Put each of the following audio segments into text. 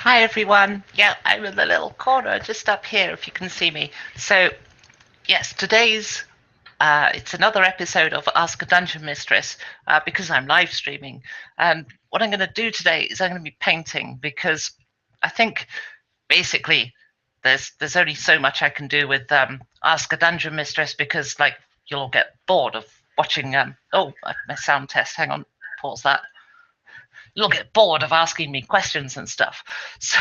Hi everyone. Yeah, I'm in the little corner just up here if you can see me. So yes, today's it's another episode of Ask a Dungeon Mistress because I'm live streaming. And what I'm going to do today is I'm going to be painting because I think basically there's only so much I can do with Ask a Dungeon Mistress because like you'll all get bored of watching. My sound test. Hang on, pause that. You'll get bored of asking me questions and stuff. So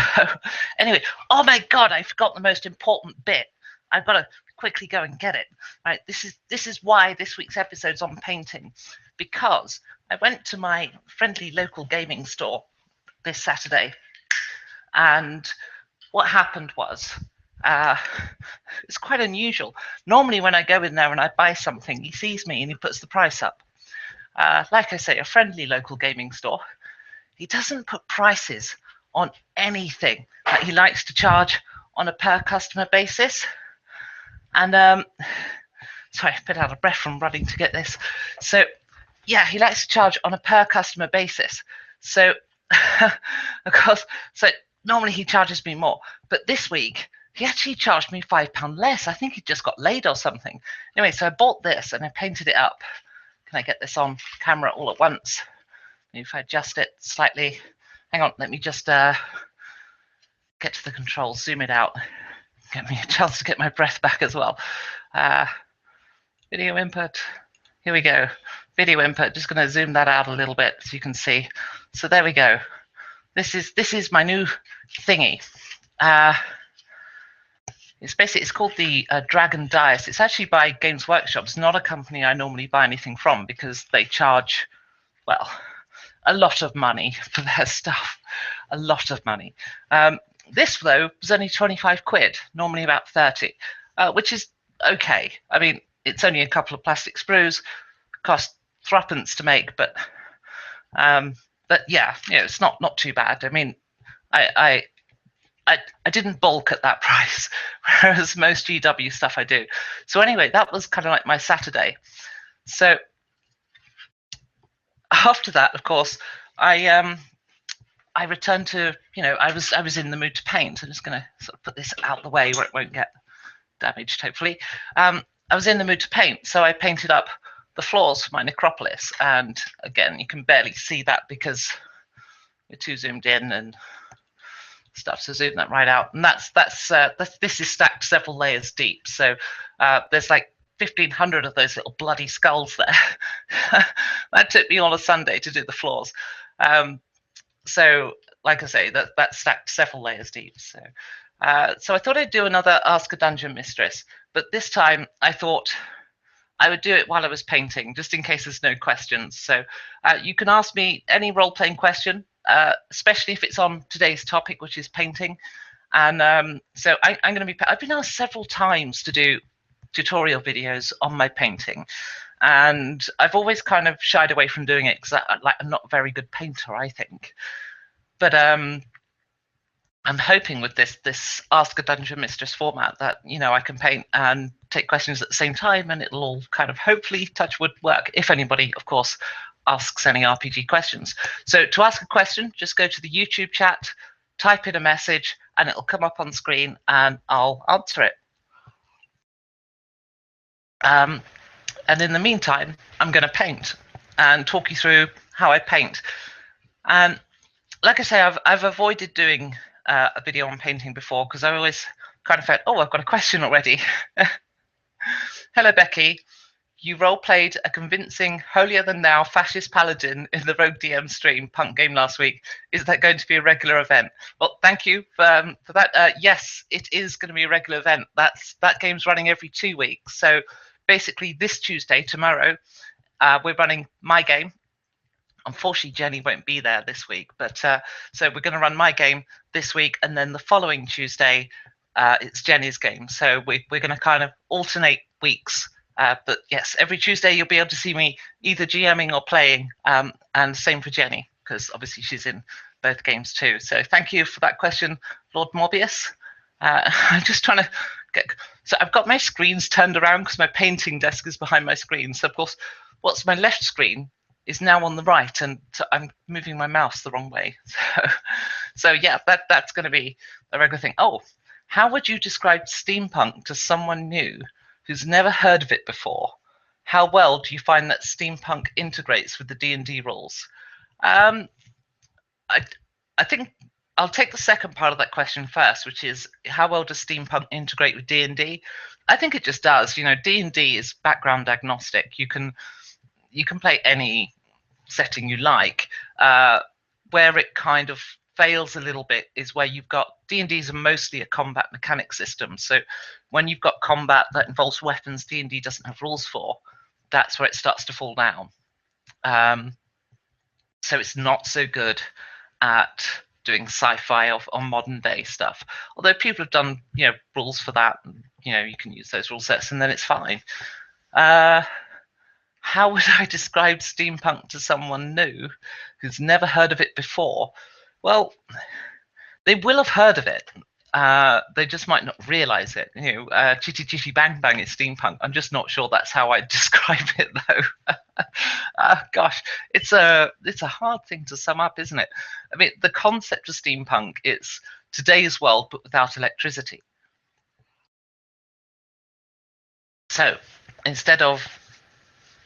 anyway, oh my god, I forgot the most important bit. I've got to quickly go and get it. Right, this is why this week's episode's on painting, because I went to my friendly local gaming store this Saturday, and what happened was uh, it's quite unusual. Normally, when I go in there and I buy something, he sees me and he puts the price up. Like I say, a friendly local gaming store. He doesn't put prices on anything. He likes to charge on a per customer basis. And sorry, a bit out of breath from running to get this. So yeah, he likes to charge on a per customer basis. So of course, so normally he charges me more, but this week he actually charged me £5 less. I think he just got laid or something. Anyway, so I bought this and I painted it up. Can I get this on camera all at once? If I adjust it slightly, hang on, let me just get to the controls, zoom it out, get me a chance to get my breath back as well. Video input, here we go. Video input, just going to zoom that out a little bit so you can see. So there we go. This is my new thingy. It's called the Dragon Dice. It's actually by Games Workshop. It's not a company I normally buy anything from because they charge, well, a lot of money for their stuff, a lot of money. This though was only 25 quid, normally about 30, which is okay. I mean, it's only a couple of plastic sprues, cost threepence to make, but yeah, it's not too bad. I mean, I didn't bulk at that price, whereas most GW stuff I do. So anyway, that was kind of like my Saturday. So after that, of course, I returned to, I was in the mood to paint. I'm just going to sort of put this out the way where it won't get damaged, hopefully. I was in the mood to paint, so I painted up the floors for my necropolis. And again, you can barely see that because we're too zoomed in and stuff. So zoom that right out. And this is stacked several layers deep. So there's like 1,500 of those little bloody skulls there. That took me all a Sunday to do the floors. So, like I say, that's stacked several layers deep. So I thought I'd do another Ask a Dungeon Mistress, but this time I thought I would do it while I was painting, just in case there's no questions. So you can ask me any role-playing question, especially if it's on today's topic, which is painting. And so I'm going to be. I've been asked several times to do tutorial videos on my painting, and I've always kind of shied away from doing it because I'm not a very good painter, I think. But I'm hoping with this Ask a Dungeon Mistress format that I can paint and take questions at the same time, and it'll all kind of hopefully, touch wood, work. If anybody, of course, asks any RPG questions. So to ask a question, just go to the YouTube chat, type in a message, and it'll come up on screen, and I'll answer it. And in the meantime, I'm going to paint and talk you through how I paint. And like I say, I've avoided doing a video on painting before because I always kind of felt, oh, I've got a question already. Hello, Becky. You role-played a convincing, holier-than-thou fascist paladin in the Rogue DM stream punk game last week. Is that going to be a regular event? Well, thank you for that. Yes, it is going to be a regular event. That game's running every 2 weeks. So basically this Tuesday, tomorrow, we're running my game. Unfortunately, Jenny won't be there this week, but so we're going to run my game this week, and then the following Tuesday, it's Jenny's game. So we're going to kind of alternate weeks. But yes, every Tuesday you'll be able to see me either GMing or playing, and same for Jenny, because obviously she's in both games too. So thank you for that question, Lord Morbius. I'm just trying to so I've got my screens turned around because my painting desk is behind my screen. So of course, what's my left screen is now on the right, and so I'm moving my mouse the wrong way. So yeah, that's going to be a regular thing. Oh, how would you describe steampunk to someone new who's never heard of it before? How well do you find that steampunk integrates with the D&D rules? Um, I, I think I'll take the second part of that question first, which is how well does steampunk integrate with D&D? I think it just does. You know, D&D is background agnostic. You can play any setting you like. Where it kind of fails a little bit is where you've got D&Ds are mostly a combat mechanic system. So when you've got combat that involves weapons D&D doesn't have rules for, that's where it starts to fall down. So it's not so good at doing sci-fi or modern day stuff. Although people have done rules for that, and, you can use those rule sets and then it's fine. How would I describe steampunk to someone new who's never heard of it before? Well, they will have heard of it. They just might not realize it. Chitty Chitty Bang Bang is steampunk. I'm just not sure that's how I'd describe it, though. Gosh, it's a hard thing to sum up, isn't it? I mean, the concept of steampunk is today's world, but without electricity. So instead of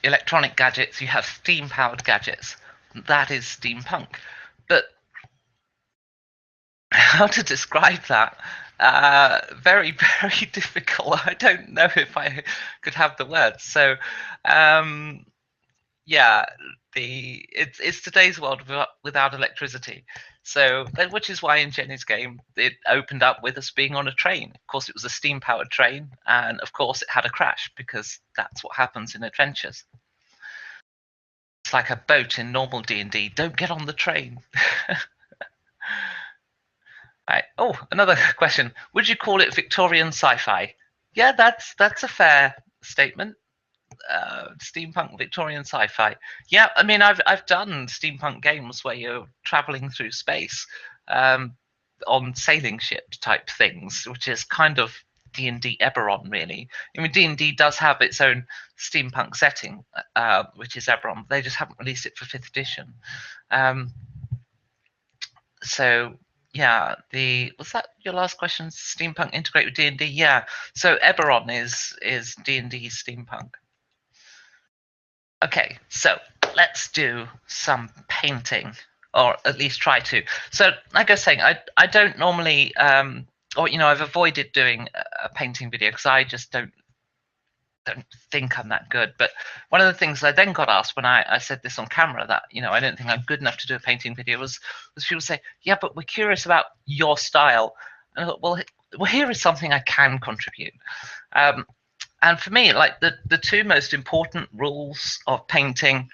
electronic gadgets, you have steam-powered gadgets. That is steampunk. But how to describe that? Very, very difficult. I don't know if I could have the words. So, yeah, it's today's world without electricity. So, which is why in Jenny's game it opened up with us being on a train. Of course, it was a steam-powered train, and of course, it had a crash because that's what happens in adventures. It's like a boat in normal D&D. Don't get on the train. Right. Oh, another question. Would you call it Victorian sci-fi? Yeah, that's a fair statement. Steampunk Victorian sci-fi. Yeah, I mean, I've done steampunk games where you're traveling through space on sailing ship type things, which is kind of D&D Eberron, really. I mean, D&D does have its own steampunk setting, which is Eberron. They just haven't released it for 5th edition. So yeah, was that your last question? Steampunk integrate with D&D? Yeah. So Eberron is D&D steampunk. Okay, so let's do some painting, or at least try to. So, like I was saying, I don't normally, I've avoided doing a painting video because I just don't think I'm that good. But one of the things I then got asked when I said this on camera that I don't think I'm good enough to do a painting video was people say, yeah, but we're curious about your style. And I thought, well, here is something I can contribute. And for me, like the two most important rules of painting,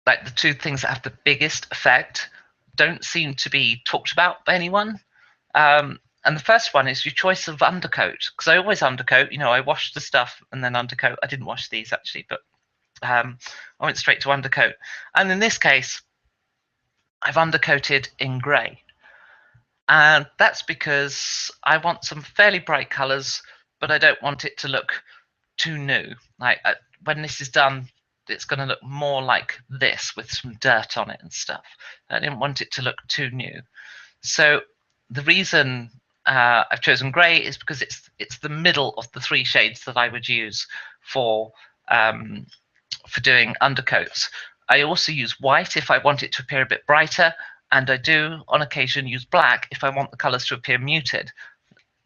like the two things that have the biggest effect, don't seem to be talked about by anyone. And the first one is your choice of undercoat, because I always undercoat. I wash the stuff and then undercoat. I didn't wash these actually, but I went straight to undercoat. And in this case, I've undercoated in grey. And that's because I want some fairly bright colours, but I don't want it to look too new. Like when this is done, it's going to look more like this with some dirt on it and stuff. I didn't want it to look too new. So the reason I've chosen grey is because it's the middle of the three shades that I would use for doing undercoats. I also use white if I want it to appear a bit brighter, and I do on occasion use black if I want the colours to appear muted.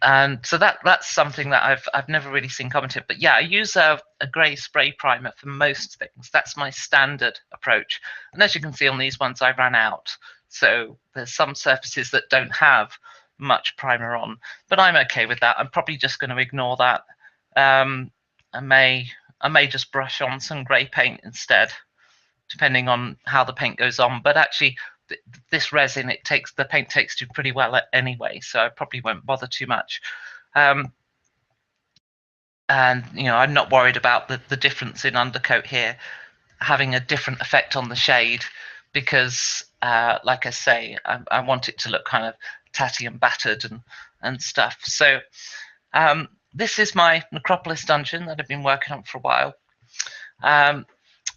And so that's something that I've never really seen commented. But yeah, I use a grey spray primer for most things. That's my standard approach. And as you can see on these ones, I ran out. So there's some surfaces that don't have much primer on, but I'm okay with that. I'm probably just going to ignore that. I may just brush on some grey paint instead, depending on how the paint goes on. But actually, this resin, the paint takes to pretty well anyway, so I probably won't bother too much. And I'm not worried about the difference in undercoat here having a different effect on the shade, because like I say, I want it to look kind of tatty and battered and stuff. So this is my Necropolis dungeon that I've been working on for a while.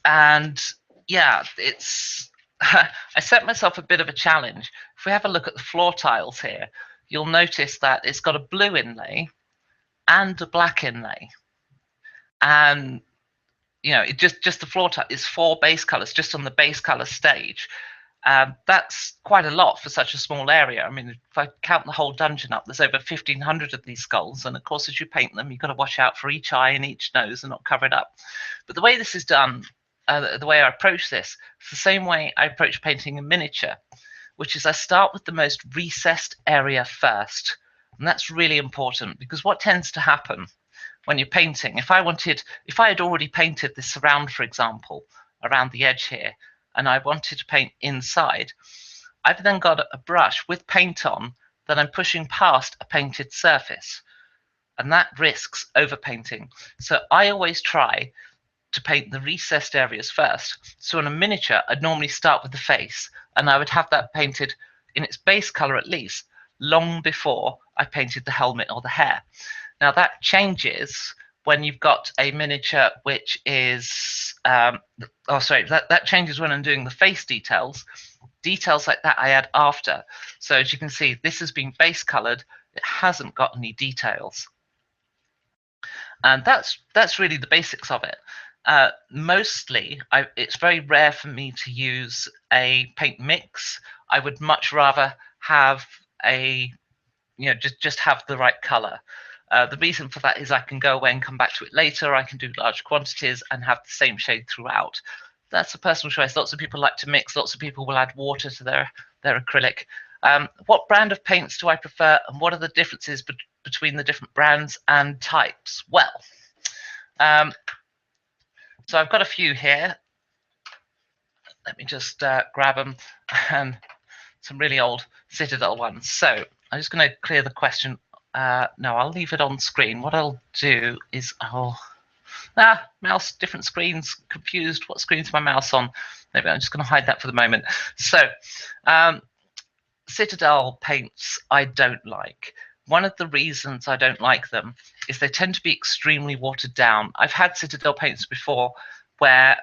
And yeah, it's I set myself a bit of a challenge. If we have a look at the floor tiles here, you'll notice that it's got a blue inlay and a black inlay. And it just the floor tile is 4 base colors just on the base color stage. That's quite a lot for such a small area. I mean, if I count the whole dungeon up, there's over 1,500 of these skulls, and of course, as you paint them, you've got to watch out for each eye and each nose and not cover it up. But the way this is done, the way I approach this, it's the same way I approach painting a miniature, which is I start with the most recessed area first. And that's really important, because what tends to happen when you're painting, if I had already painted this surround, for example, around the edge here, and I wanted to paint inside, I've then got a brush with paint on that I'm pushing past a painted surface, and that risks overpainting. So I always try to paint the recessed areas first. So in a miniature, I'd normally start with the face, and I would have that painted in its base color at least long before I painted the helmet or the hair. Now that changes when you've got a miniature which is, that changes when I'm doing the face details. Details like that I add after. So as you can see, this has been base colored. It hasn't got any details. And that's really the basics of it. Mostly, it's very rare for me to use a paint mix. I would much rather have just have the right color. The reason for that is I can go away and come back to it later. I can do large quantities and have the same shade throughout. That's a personal choice. Lots of people like to mix. Lots of people will add water to their acrylic. What brand of paints do I prefer, and what are the differences between the different brands and types? Well, so I've got a few here. Let me just grab them, and some really old Citadel ones. So I'm just going to clear the question. No, I'll leave it on screen. What I'll do is mouse, different screens, confused. What screen's my mouse on? Maybe I'm just going to hide that for the moment. So Citadel paints I don't like. One of the reasons I don't like them is they tend to be extremely watered down. I've had Citadel paints before where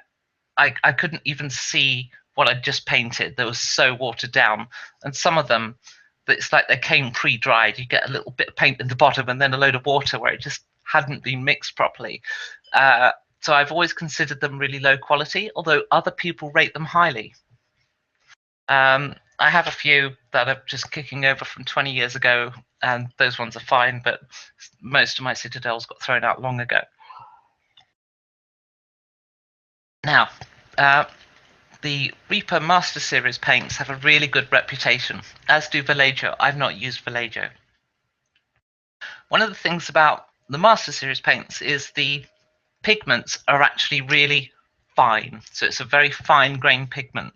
I couldn't even see what I'd just painted. They were so watered down. And some of them, it's like they came pre-dried. You get a little bit of paint in the bottom and then a load of water where it just hadn't been mixed properly. So I've always considered them really low quality, although other people rate them highly. I have a few that are just kicking over from 20 years ago, and those ones are fine, but most of my Citadels got thrown out long ago. Now, the Reaper Master Series paints have a really good reputation, as do Vallejo. I've not used Vallejo. One of the things about the Master Series paints is the pigments are actually really fine. So it's a very fine grain pigment.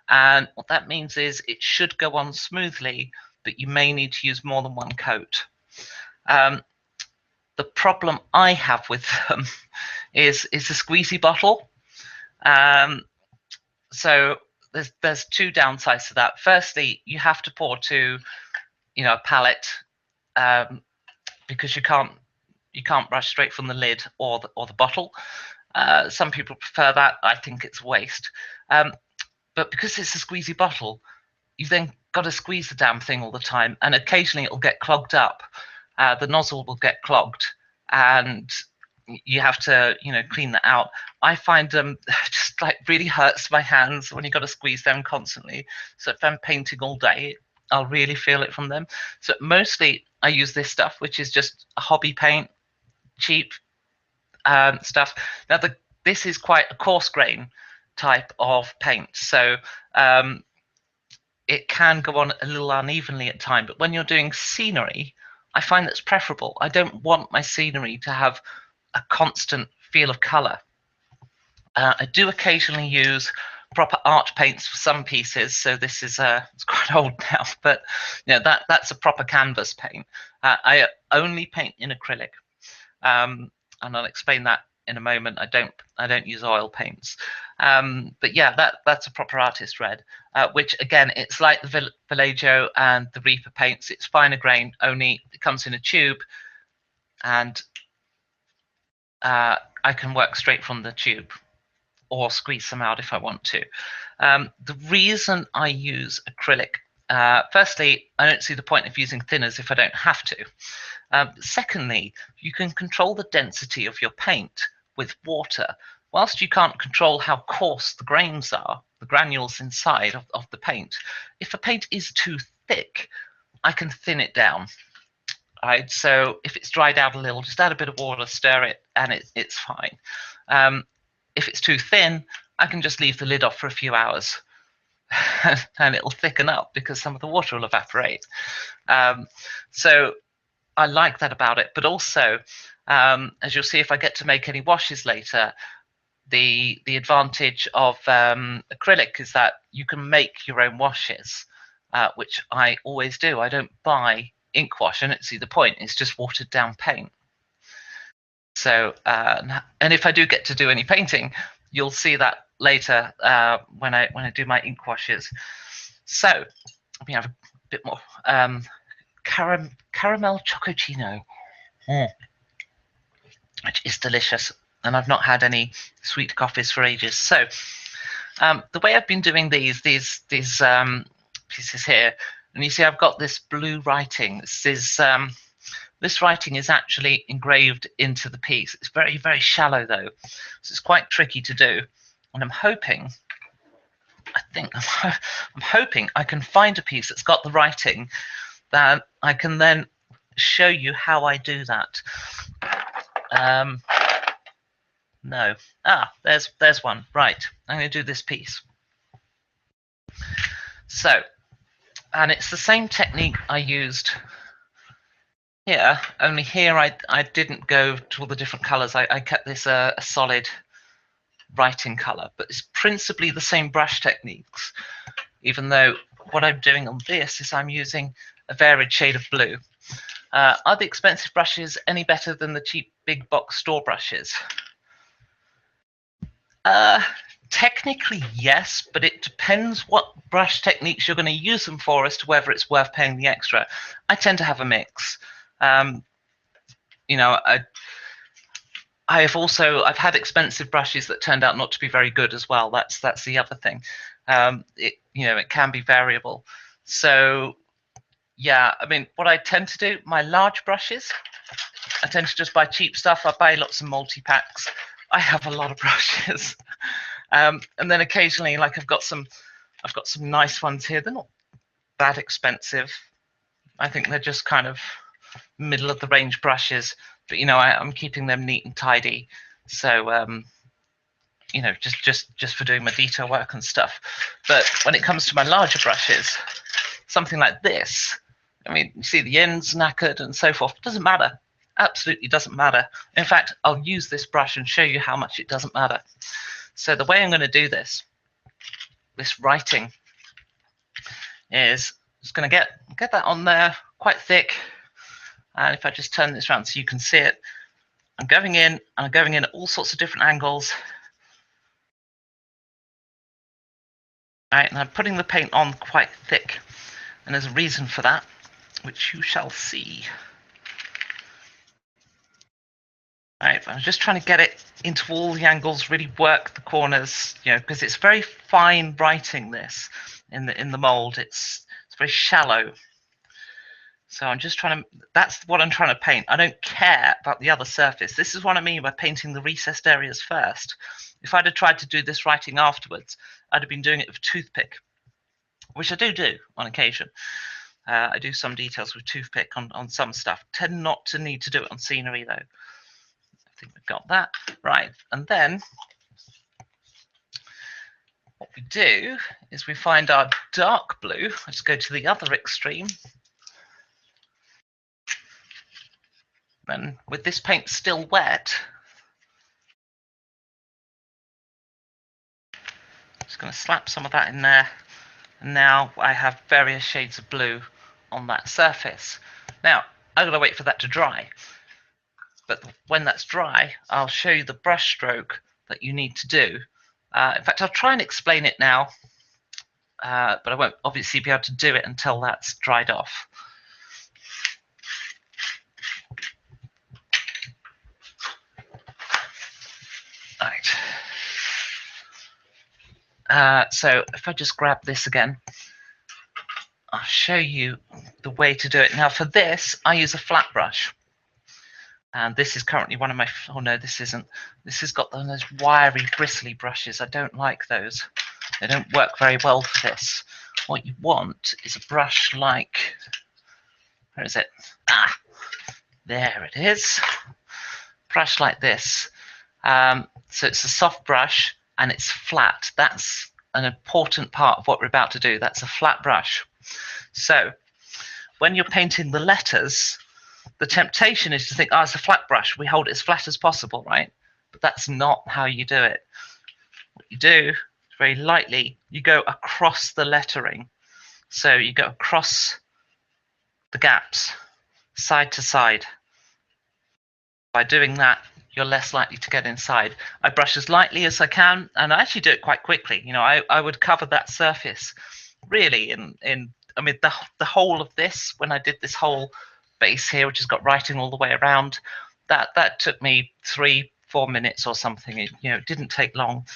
And what that means is it should go on smoothly, but you may need to use more than one coat. The problem I have with them is the squeezy bottle. So there's two downsides to that. Firstly, you have to pour to a palette, because you can't brush straight from the lid or the bottle. Some people prefer that. I think it's waste. But because it's a squeezy bottle, you've then got to squeeze the damn thing all the time, and occasionally it'll get clogged up. The nozzle will get clogged, and you have to clean that out. I find them just like really hurts my hands when you got to squeeze them constantly. So if I'm painting all day, I'll really feel it from them. So mostly I use this stuff, which is just a hobby paint, cheap stuff. Now this is quite a coarse grain type of paint, so it can go on a little unevenly at times. But when you're doing scenery, I find that's preferable. I don't want my scenery to have a constant feel of color. I do occasionally use proper art paints for some pieces. So this is it's quite old now, but that's a proper canvas paint. I only paint in acrylic, and I'll explain that in a moment. I don't use oil paints, but yeah, that's a proper artist red, which again, it's like the Vallejo and the Reaper paints. It's finer grain, only it comes in a tube, and I can work straight from the tube, or squeeze some out if I want to. The reason I use acrylic, firstly, I don't see the point of using thinners if I don't have to. Secondly, you can control the density of your paint with water. Whilst you can't control how coarse the grains are, the granules inside of the paint, if a paint is too thick, I can thin it down. Right, so if it's dried out a little, just add a bit of water, stir it, and it's fine. If it's too thin, I can just leave the lid off for a few hours and it'll thicken up because some of the water will evaporate. So I like that about it. But also, as you'll see, if I get to make any washes later, the advantage of acrylic is that you can make your own washes, which I always do. I don't buy ink wash, and see the point. It's just watered down paint. So, and if I do get to do any painting, you'll see that later when I do my ink washes. So let me have a bit more caramel chococino, which is delicious, and I've not had any sweet coffees for ages. So the way I've been doing these pieces here, and you see I've got this blue writing. This writing is actually engraved into the piece. It's very, very shallow though, so it's quite tricky to do. And I'm hoping I can find a piece that's got the writing that I can then show you how I do that. No. There's one. Right. I'm going to do this piece. So, and it's the same technique I used here, only here I didn't go to all the different colors. I kept this a solid writing color, but it's principally the same brush techniques, even though what I'm doing on this is I'm using a varied shade of blue. Are the expensive brushes any better than the cheap big box store brushes? Technically, yes, but it depends what brush techniques you're going to use them for as to whether it's worth paying the extra. I tend to have a mix. You know, I've had expensive brushes that turned out not to be very good as well. That's the other thing. It can be variable. So yeah, I mean, what I tend to do, my large brushes, I tend to just buy cheap stuff. I buy lots of multi-packs. I have a lot of brushes. And then occasionally, like I've got some nice ones here. They're not that expensive. I think they're just kind of middle of the range brushes, but I'm keeping them neat and tidy. So just for doing my detail work and stuff. But when it comes to my larger brushes, something like this, I mean, you see the ends knackered and so forth. It doesn't matter. Absolutely doesn't matter. In fact, I'll use this brush and show you how much it doesn't matter. So the way I'm going to do this writing, is just going to get that on there quite thick. And if I just turn this around so you can see it, I'm going in at all sorts of different angles. Right, and I'm putting the paint on quite thick, and there's a reason for that, which you shall see. Right, I'm just trying to get it into all the angles, really work the corners, because it's very fine writing this in the mold. It's very shallow. So I'm just that's what I'm trying to paint. I don't care about the other surface. This is what I mean by painting the recessed areas first. If I'd have tried to do this writing afterwards, I'd have been doing it with a toothpick, which I do on occasion. I do some details with toothpick on some stuff. Tend not to need to do it on scenery though. I think we've got that. Right, and then what we do is we find our dark blue. Let's go to the other extreme. And with this paint still wet, just going to slap some of that in there. And now I have various shades of blue on that surface. Now, I've got to wait for that to dry. But when that's dry, I'll show you the brush stroke that you need to do. In fact, I'll try and explain it now, but I won't obviously be able to do it until that's dried off. Right. So if I just grab this again, I'll show you the way to do it. Now for this, I use a flat brush. And this is currently one of my, oh no, this isn't. This has got those wiry, bristly brushes. I don't like those. They don't work very well for this. What you want is a brush like, where is it? Ah, there it is. Brush like this. So it's a soft brush and it's flat. That's an important part of what we're about to do. That's a flat brush. So when you're painting the letters, the temptation is to think, oh, it's a flat brush. We hold it as flat as possible, right? But that's not how you do it. What you do, very lightly, you go across the lettering. So you go across the gaps, side to side. By doing that, you're less likely to get inside. I brush as lightly as I can, and I actually do it quite quickly. You know, I would cover that surface really in I mean the whole of this, when I did this whole base here, which has got writing all the way around, that took me 3-4 minutes or something. It didn't take long.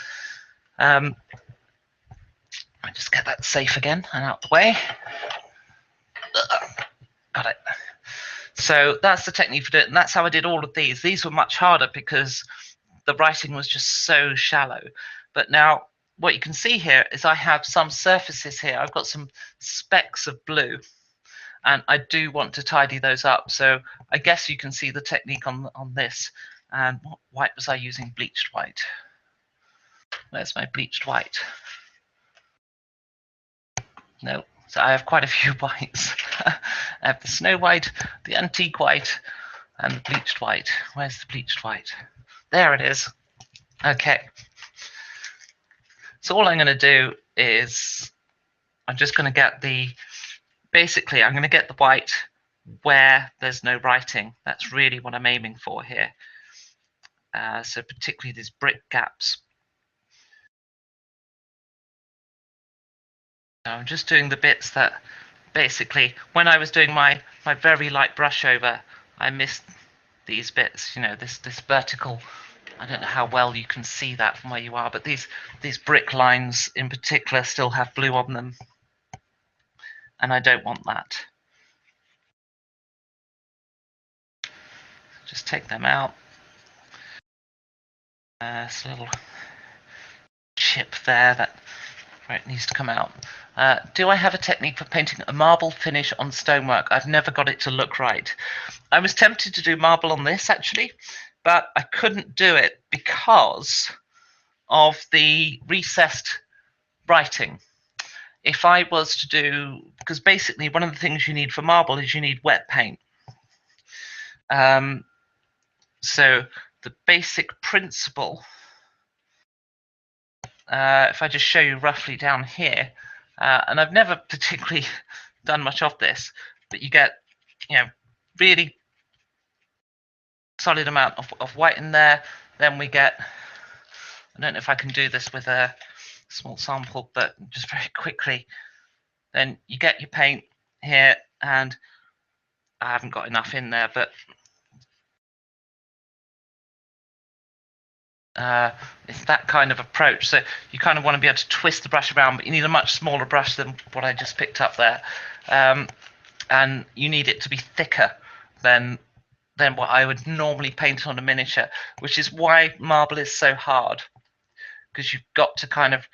I just get that safe again and out the way. Got it. So that's the technique for it, and that's how I did all of these. These were much harder because the writing was just so shallow. But now what you can see here is I have some surfaces here. I've got some specks of blue, and I do want to tidy those up. So I guess you can see the technique on this. And what white was I using? Bleached white. Where's my bleached white? No. So I have quite a few whites. I have the snow white, the antique white, and the bleached white. Where's the bleached white? There it is. Okay. So all I'm going to do is I'm just going to get basically I'm going to get the white where there's no writing. That's really what I'm aiming for here. So particularly these brick gaps. So I'm just doing the bits that basically, when I was doing my very light brush over, I missed these bits, this vertical. I don't know how well you can see that from where you are, but these brick lines in particular still have blue on them, and I don't want that. Just take them out. It's a little chip there that where it needs to come out. Do I have a technique for painting a marble finish on stonework? I've never got it to look right. I was tempted to do marble on this actually, but I couldn't do it because of the recessed writing. If I was to do, because basically one of the things you need for marble is you need wet paint. So the basic principle, if I just show you roughly down here, and I've never particularly done much of this, but you get, really solid amount of white in there. Then we get, I don't know if I can do this with a small sample, but just very quickly, then you get your paint here, and I haven't got enough in there, but it's that kind of approach. So you kind of want to be able to twist the brush around, but you need a much smaller brush than what I just picked up there, and you need it to be thicker than what I would normally paint on a miniature, which is why marble is so hard, because you've got to kind of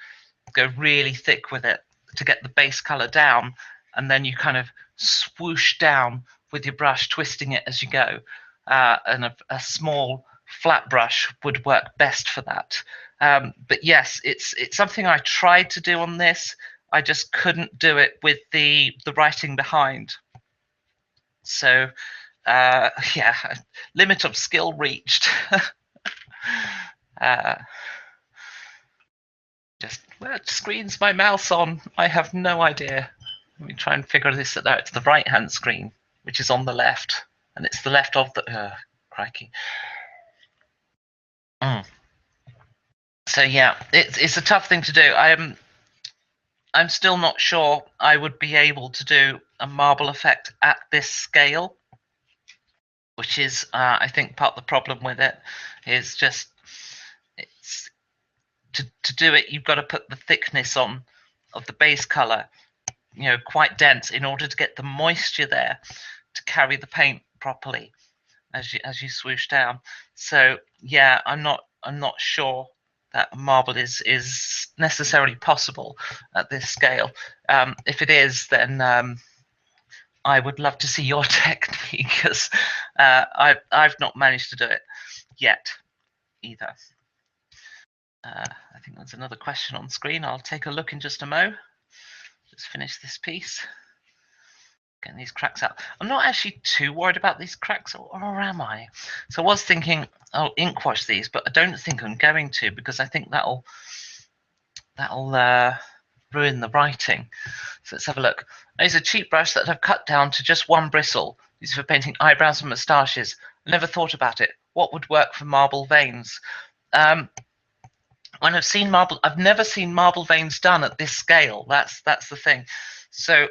go really thick with it to get the base color down, and then you kind of swoosh down with your brush, twisting it as you go, and a small flat brush would work best for that. But yes, it's something I tried to do on this. I just couldn't do it with the writing behind. So yeah, limit of skill reached. Where screen's my mouse on? I have no idea. Let me try and figure this out. It's the right hand screen, which is on the left, and it's the left of the crikey. So yeah, it's a tough thing to do. I'm still not sure I would be able to do a marble effect at this scale, which is I think part of the problem with it is just to do it, you've got to put the thickness on of the base color, quite dense, in order to get the moisture there to carry the paint properly as you swoosh down. So yeah, I'm not sure that marble is necessarily possible at this scale. If it is, then I would love to see your technique, because I've not managed to do it yet either. I think there's another question on screen. I'll take a look in just a mo. Just finish this piece. Getting these cracks out. I'm not actually too worried about these cracks, or am I? So I was thinking I'll ink wash these, but I don't think I'm going to, because I think that'll ruin the writing. So let's have a look. I use a cheap brush that I've cut down to just one bristle. These are for painting eyebrows and moustaches. I never thought about it. What would work for marble veins? When I've seen marble, I've never seen marble veins done at this scale. That's the thing. So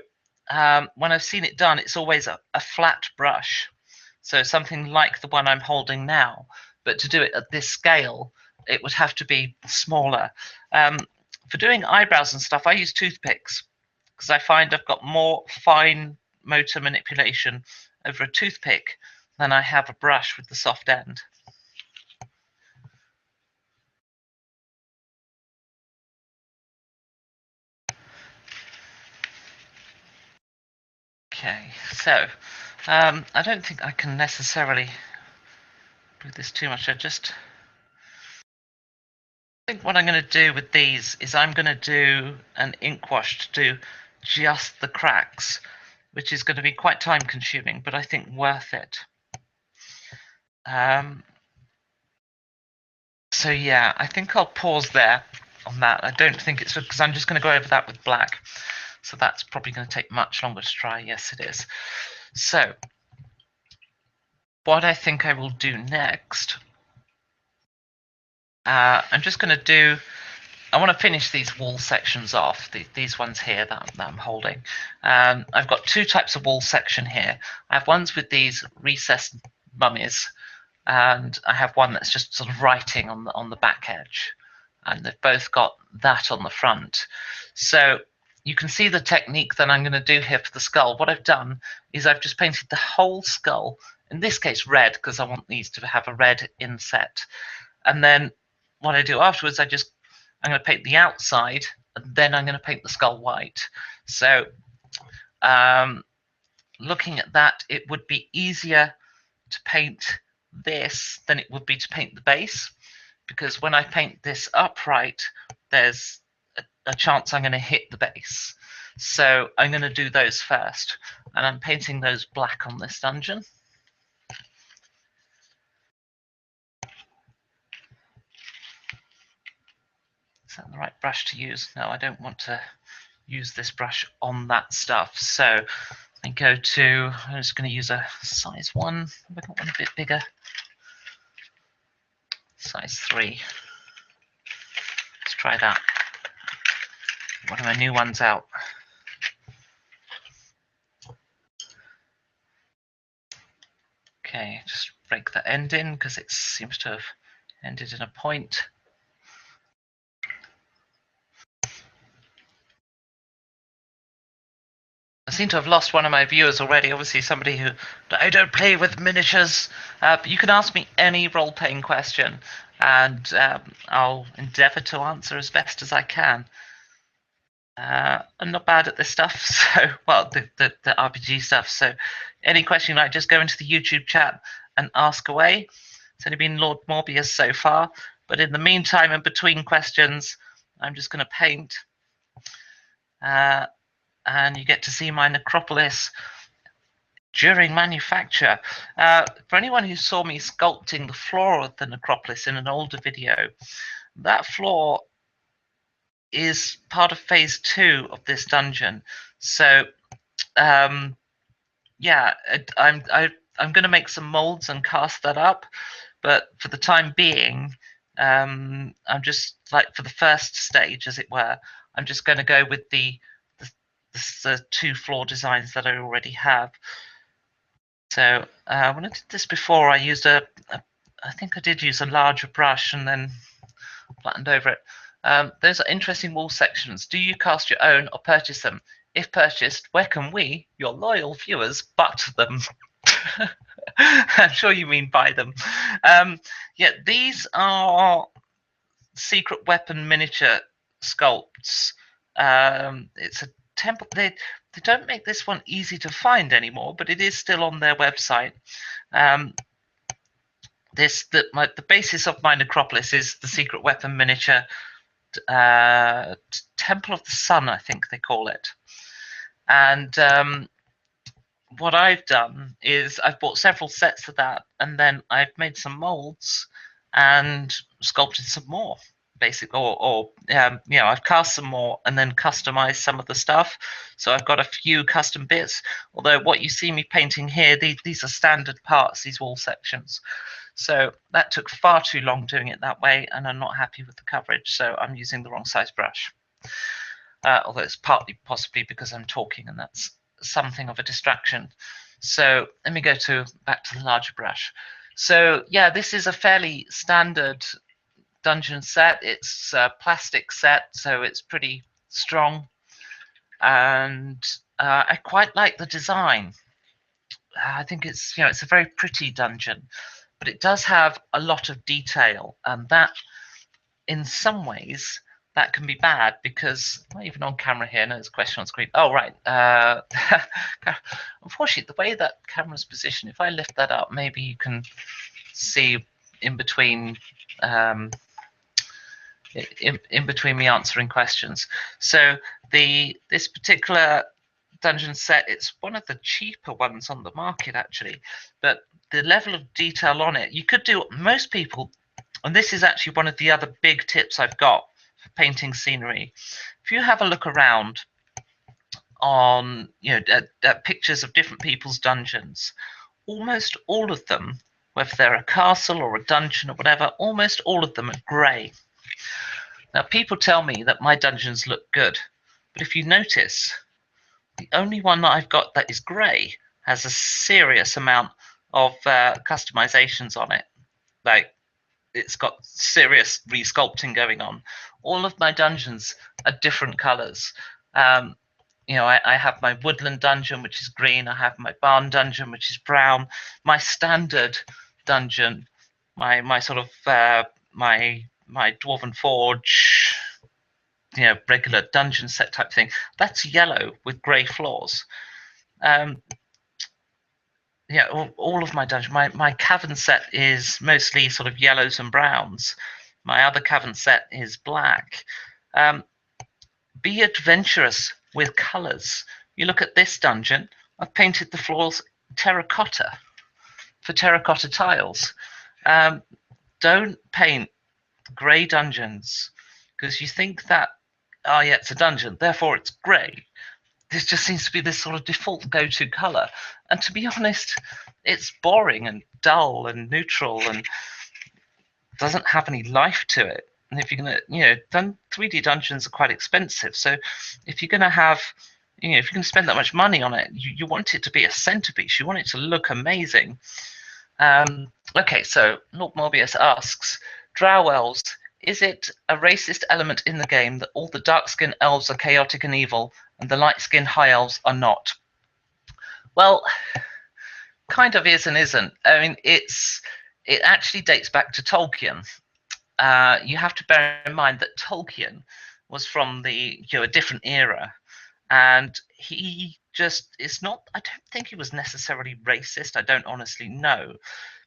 when I've seen it done, it's always a flat brush. So something like the one I'm holding now. But to do it at this scale, it would have to be smaller. For doing eyebrows and stuff, I use toothpicks, because I find I've got more fine motor manipulation over a toothpick than I have a brush with the soft end. Okay, so I don't think I can necessarily do this too much. I think what I'm going to do with these is I'm going to do an ink wash to do just the cracks, which is going to be quite time consuming, but I think worth it. So yeah, I think I'll pause there on that. I don't think it's because I'm just going to go over that with black. So that's probably going to take much longer to dry. Yes, it is. So what I think I will do next, I'm just going to do, I want to finish these wall sections off, these ones here that I'm holding. I've got two types of wall section here. I have ones with these recessed mummies, and I have one that's just sort of writing on the back edge, and they've both got that on the front. So you can see the technique that I'm going to do here for the skull. What I've done is I've just painted the whole skull, in this case red, because I want these to have a red inset. And then what I do afterwards, I'm going to paint the outside, and then I'm going to paint the skull white. So looking at that, it would be easier to paint this than it would be to paint the base, because when I paint this upright, there's a chance I'm going to hit the base. So I'm going to do those first, and I'm painting those black on this dungeon. Is that the right brush to use? No, I don't want to use this brush on that stuff. So I go to, I'm just going to use a size 1. Have I got one a bit bigger? Size 3. Let's try that. One of my new ones out. Okay, just break that end in because it seems to have ended in a point. I seem to have lost one of my viewers already. Obviously, somebody who, I don't play with miniatures. But you can ask me any role-playing question, and I'll endeavour to answer as best as I can. I'm not bad at this stuff, so well, the RPG stuff. So any question, like, just go into the YouTube chat and ask away. It's only been Lord Morbius so far, but in the meantime, in between questions, I'm just going to paint. And you get to see my necropolis during manufacture. For anyone who saw me sculpting the floor of the necropolis in an older video, that floor is part of phase 2 of this dungeon. So yeah, I'm going to make some molds and cast that up, but for the time being, I'm just, like, for the first stage, as it were, I'm just going to go with the 2 floor designs that I already have. So when I did this before, I used I think I did use a larger brush and then flattened over it. Those are interesting wall sections. Do you cast your own or purchase them? If purchased, where can we, your loyal viewers, butt them? I'm sure you mean buy them. Yeah, these are secret weapon miniature sculpts. It's a temple. They don't make this one easy to find anymore, but it is still on their website. Um, the basis of my necropolis is the secret weapon miniature Temple of the Sun, I think they call it. And what I've done is I've bought several sets of that, and then I've made some molds and sculpted some more, basically, I've cast some more and then customized some of the stuff. So I've got a few custom bits. Although what you see me painting here, these are standard parts, these wall sections. So that took far too long doing it that way, and I'm not happy with the coverage, so I'm using the wrong size brush. Although it's partly possibly because I'm talking, and that's something of a distraction. So let me go back to the larger brush. So yeah, this is a fairly standard dungeon set. It's a plastic set, so it's pretty strong, and I quite like the design. I think it's a very pretty dungeon, but it does have a lot of detail, and that in some ways that can be bad because, well, even on camera here, no, there's a question on screen. Oh, right. Unfortunately, the way that camera's positioned, if I lift that up, maybe you can see in between in between me answering questions. So this particular dungeon set, it's one of the cheaper ones on the market actually, but the level of detail on it, you could do what most people, and this is actually one of the other big tips I've got for painting scenery. If you have a look around on at pictures of different people's dungeons, almost all of them, whether they're a castle or a dungeon or whatever, almost all of them are grey. Now people tell me that my dungeons look good, but if you notice, the only one that I've got that is grey has a serious amount of customizations on it. Like, it's got serious resculpting going on. All of my dungeons are different colors. I have my woodland dungeon, which is green. I have my barn dungeon, which is brown. My standard dungeon, my sort of my dwarven forge, regular dungeon set type thing, that's yellow with grey floors. All of my dungeon, my cavern set is mostly sort of yellows and browns. My other cavern set is black. Be adventurous with colors. You look at this dungeon, I've painted the floors terracotta for terracotta tiles. Don't paint grey dungeons because you think that, oh yeah, it's a dungeon, therefore it's grey. This just seems to be this sort of default go-to color, and to be honest, it's boring and dull and neutral and doesn't have any life to it. And if you're gonna, 3D dungeons are quite expensive, so if you're gonna have, if you're gonna spend that much money on it, you want it to be a centerpiece. You want it to look amazing. Okay, so Lord Morbius asks, Drow elves, is it a racist element in the game that all the dark-skinned elves are chaotic and evil, and the light-skinned high elves are not? Well, kind of is and isn't. I mean, it actually dates back to Tolkien. You have to bear in mind that Tolkien was from a different era, and he just is not. I don't think he was necessarily racist. I don't honestly know,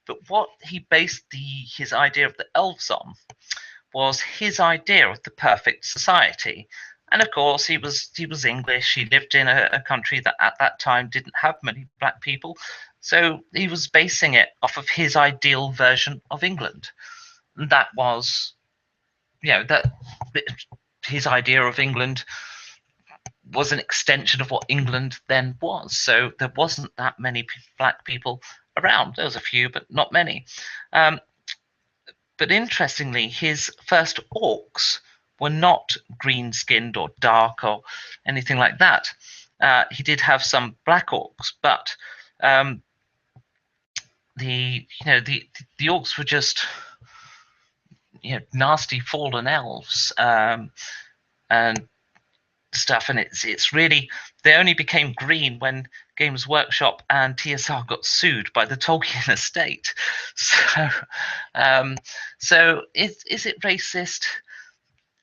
but what he based his idea of the elves on was his idea of the perfect society. And of course, he was English. He lived in a country that at that time didn't have many black people, so he was basing it off of his ideal version of England. And that was, that his idea of England was an extension of what England then was. So there wasn't that many black people around. There was a few, but not many. But interestingly, his first orcs were not green-skinned or dark or anything like that. He did have some black orcs, but the orcs were just nasty fallen elves, and stuff. And it's really, they only became green when Games Workshop and TSR got sued by the Tolkien estate. So, is it racist?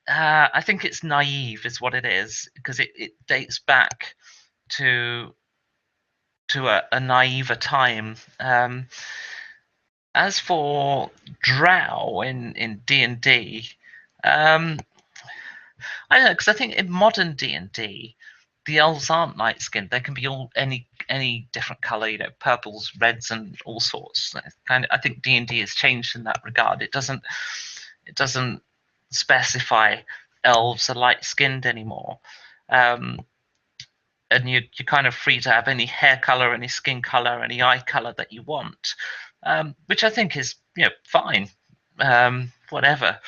I think it's naive, is what it is, because it dates back to a naiver time. As for drow in D&D, I don't know, because I think in modern D&D, the elves aren't light skinned. They can be all any different color, purples, reds, and all sorts. I think D&D has changed in that regard. It doesn't specify elves are light skinned anymore. And you're kind of free to have any hair color, any skin color, any eye color that you want, which I think is fine, whatever.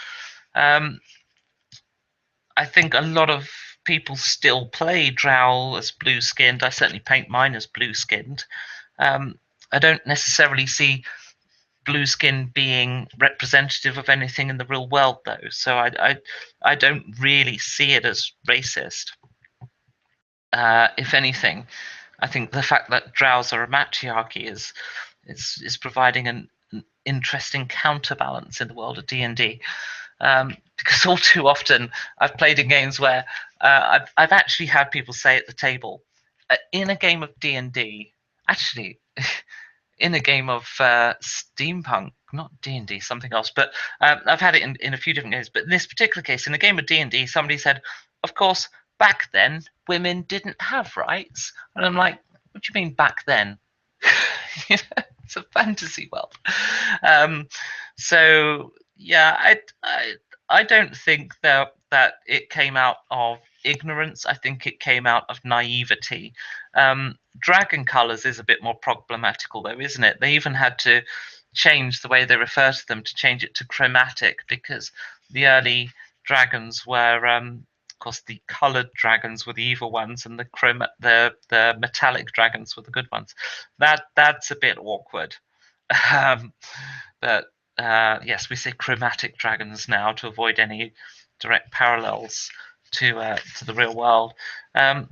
I think a lot of people still play drow as blue skinned. I certainly paint mine as blue skinned. I don't necessarily see blue skin being representative of anything in the real world, though. So I don't really see it as racist. If anything, I think the fact that drows are a matriarchy is providing an interesting counterbalance in the world of D&D. Because all too often I've played in games where I've actually had people say at the table, in a game of D&D, actually, in a game of steampunk, not D&D, something else, but I've had it in a few different games. But in this particular case, in a game of D&D, somebody said, of course, back then women didn't have rights. And I'm like, what do you mean back then? It's a fantasy world. So yeah, I don't think that it came out of ignorance. I think it came out of naivety. Dragon colors is a bit more problematical, though, isn't it? They even had to change the way they refer to them, to change it to chromatic, because the early dragons were, of course, the colored dragons were the evil ones, and the metallic dragons were the good ones. That's a bit awkward. But yes, we say chromatic dragons now to avoid any direct parallels to the real world. I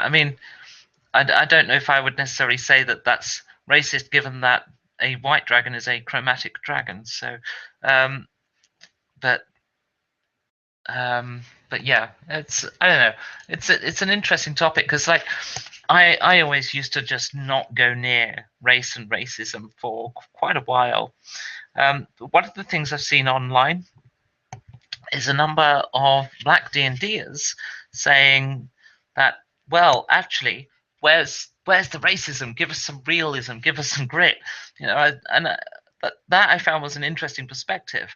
mean, I don't know if I would necessarily say that that's racist, given that a white dragon is a chromatic dragon. So, but yeah, I don't know. It's an interesting topic, because like I always used to just not go near race and racism for quite a while. One of the things I've seen online is a number of black D&Ders saying that, well, actually, where's the racism? Give us some realism. Give us some grit. That I found was an interesting perspective.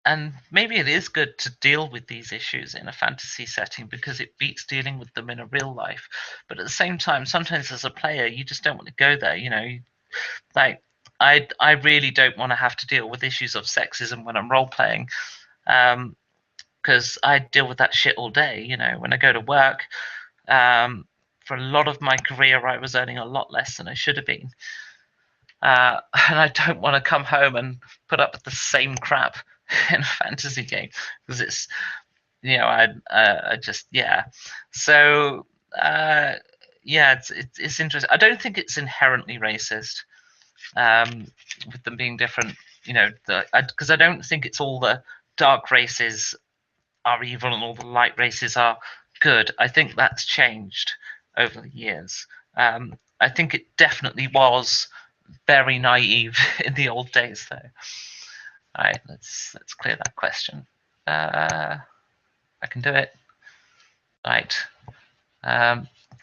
And maybe it is good to deal with these issues in a fantasy setting, because it beats dealing with them in a real life. But at the same time, sometimes as a player, you just don't want to go there. Like I really don't want to have to deal with issues of sexism when I'm role playing, because I deal with that shit all day. When I go to work, for a lot of my career, I was earning a lot less than I should have been, and I don't want to come home and put up with the same crap in a fantasy game, because it's I just so it's interesting. I don't think it's inherently racist, with them being different, because I don't think it's all the dark races are evil and all the light races are good. I think that's changed over the years. I think it definitely was very naive in the old days, though. All right, let's clear that question. I can do it. Right.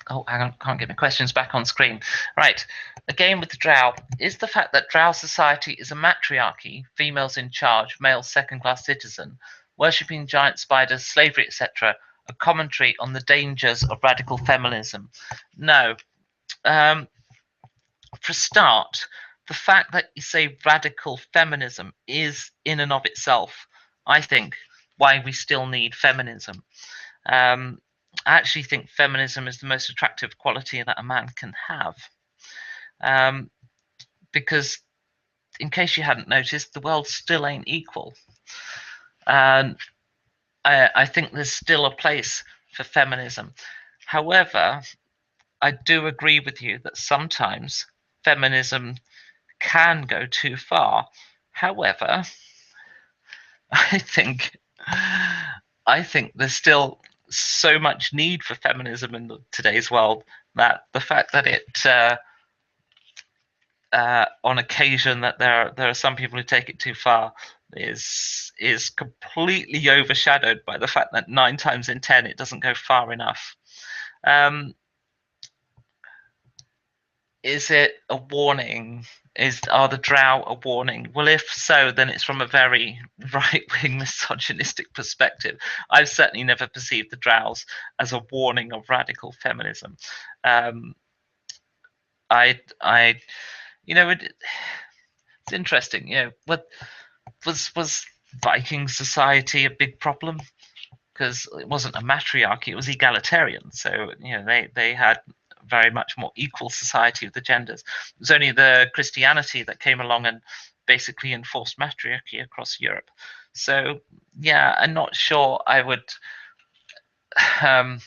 Oh, hang on, can't get my questions back on screen. Right, again with the drow. Is the fact that drow society is a matriarchy, females in charge, male second-class citizen, worshipping giant spiders, slavery, etc., a commentary on the dangers of radical feminism? No. For a start, the fact that you say radical feminism is in and of itself, I think, why we still need feminism. I actually think feminism is the most attractive quality that a man can have. because in case you hadn't noticed, the world still ain't equal. And I think there's still a place for feminism. However, I do agree with you that sometimes feminism can go too far. However, I think I think there's still so much need for feminism in today's world that the fact that on occasion that there are some people who take it too far is completely overshadowed by the fact that 9 times in 10 it doesn't go far enough. Um, is it a warning? Are the drow a warning? Well, if so, then it's from a very right-wing misogynistic perspective. I've certainly never perceived the drows as a warning of radical feminism. Um, I, it's interesting. What was Viking society a big problem? Because it wasn't a matriarchy; it was egalitarian. So they had very much more equal society of the genders. It was only the Christianity that came along and basically enforced matriarchy across Europe. So yeah, I'm not sure I would. Um,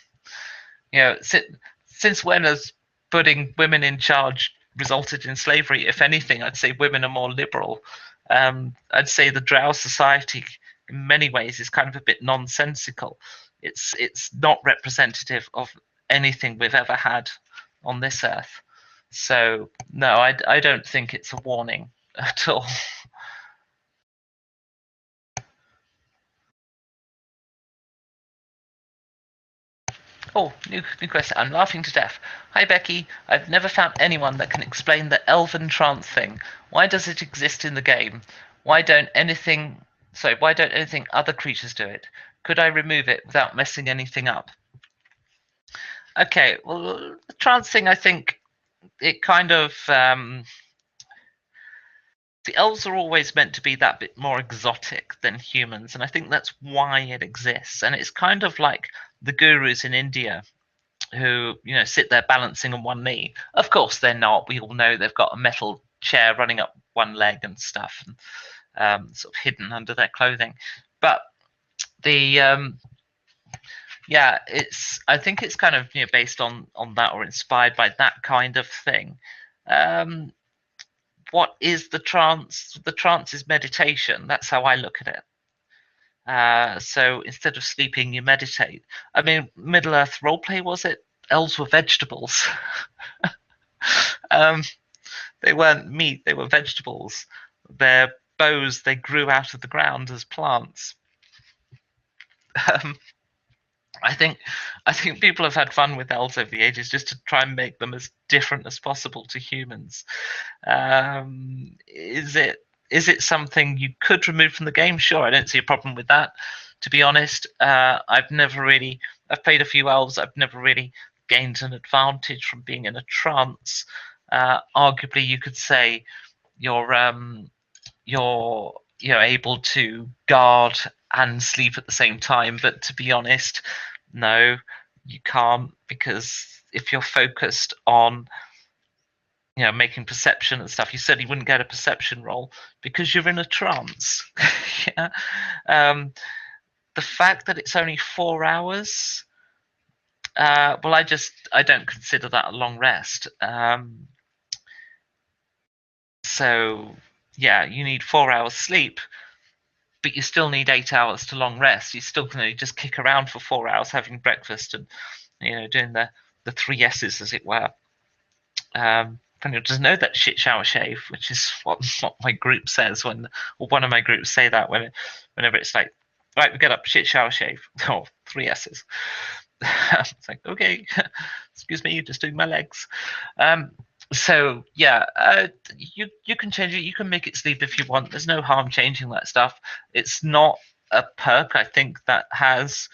since when has putting women in charge resulted in slavery? If anything, I'd say women are more liberal. I'd say the Drow society, in many ways, is kind of a bit nonsensical. It's not representative of anything we've ever had on this earth. So no, I don't think it's a warning at all. Oh, new question. I'm laughing to death. Hi, Becky. I've never found anyone that can explain the elven trance thing. Why does it exist in the game? Why don't anything. Sorry, why don't anything other creatures do it? Could I remove it without messing anything up? Okay, well, the trance thing, I think it kind of. The elves are always meant to be that bit more exotic than humans, and I think that's why it exists. And it's kind of like the gurus in India who sit there balancing on one knee. Of course, they're not. We all know they've got a metal chair running up one leg and stuff, and sort of hidden under their clothing. But the yeah, it's I think it's kind of based on that or inspired by that kind of thing. Um, what is the trance? The trance is meditation. That's how I look at it. So instead of sleeping, you meditate. I mean, Middle Earth roleplay, was it? Elves were vegetables. um, they weren't meat; they were vegetables. Their bows they grew out of the ground as plants. Um, I think I think people have had fun with elves over the ages just to try and make them as different as possible to humans. Is it something you could remove from the game? Sure, I don't see a problem with that. To be honest, I've played a few elves. I've never really gained an advantage from being in a trance. Arguably, you could say you're able to guard and sleep at the same time. But to be honest, no, you can't, because if you're focused on making perception and stuff, you certainly wouldn't get a perception roll because you're in a trance. Yeah. Um, the fact that it's only 4 hours, well, I don't consider that a long rest. So yeah, you need 4 hours sleep, but you still need 8 hours to long rest. You still can just kick around for 4 hours having breakfast and doing the three S's, as it were. Daniel doesn't know that shit shower shave, which is what my group says or one of my groups say that whenever it's like, right, we get up, shit shower shave. Oh, three S's. It's like, okay, excuse me, just doing my legs. So yeah, you can change it. You can make it sleep if you want. There's no harm changing that stuff. It's not a perk, I think, that has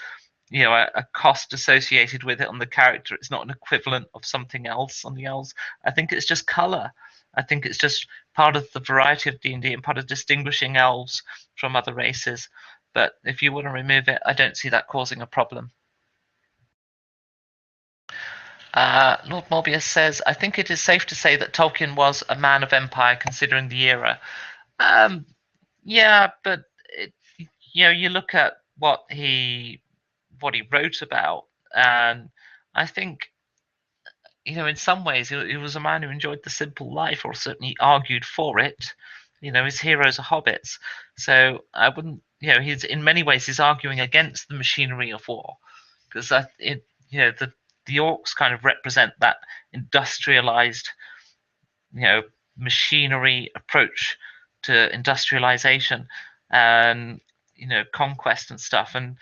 a cost associated with it on the character. It's not an equivalent of something else on the elves. I think it's just color. I think it's just part of the variety of D&D and part of distinguishing elves from other races. But if you want to remove it, I don't see that causing a problem. Lord Morbius says, I think it is safe to say that Tolkien was a man of empire considering the era. Um, yeah, but you look at what he wrote about, and I think in some ways he was a man who enjoyed the simple life, or certainly argued for it. His heroes are hobbits, so I wouldn't. He's in many ways he's arguing against the machinery of war, because the orcs kind of represent that industrialized, you know, machinery approach to industrialization and conquest and stuff. And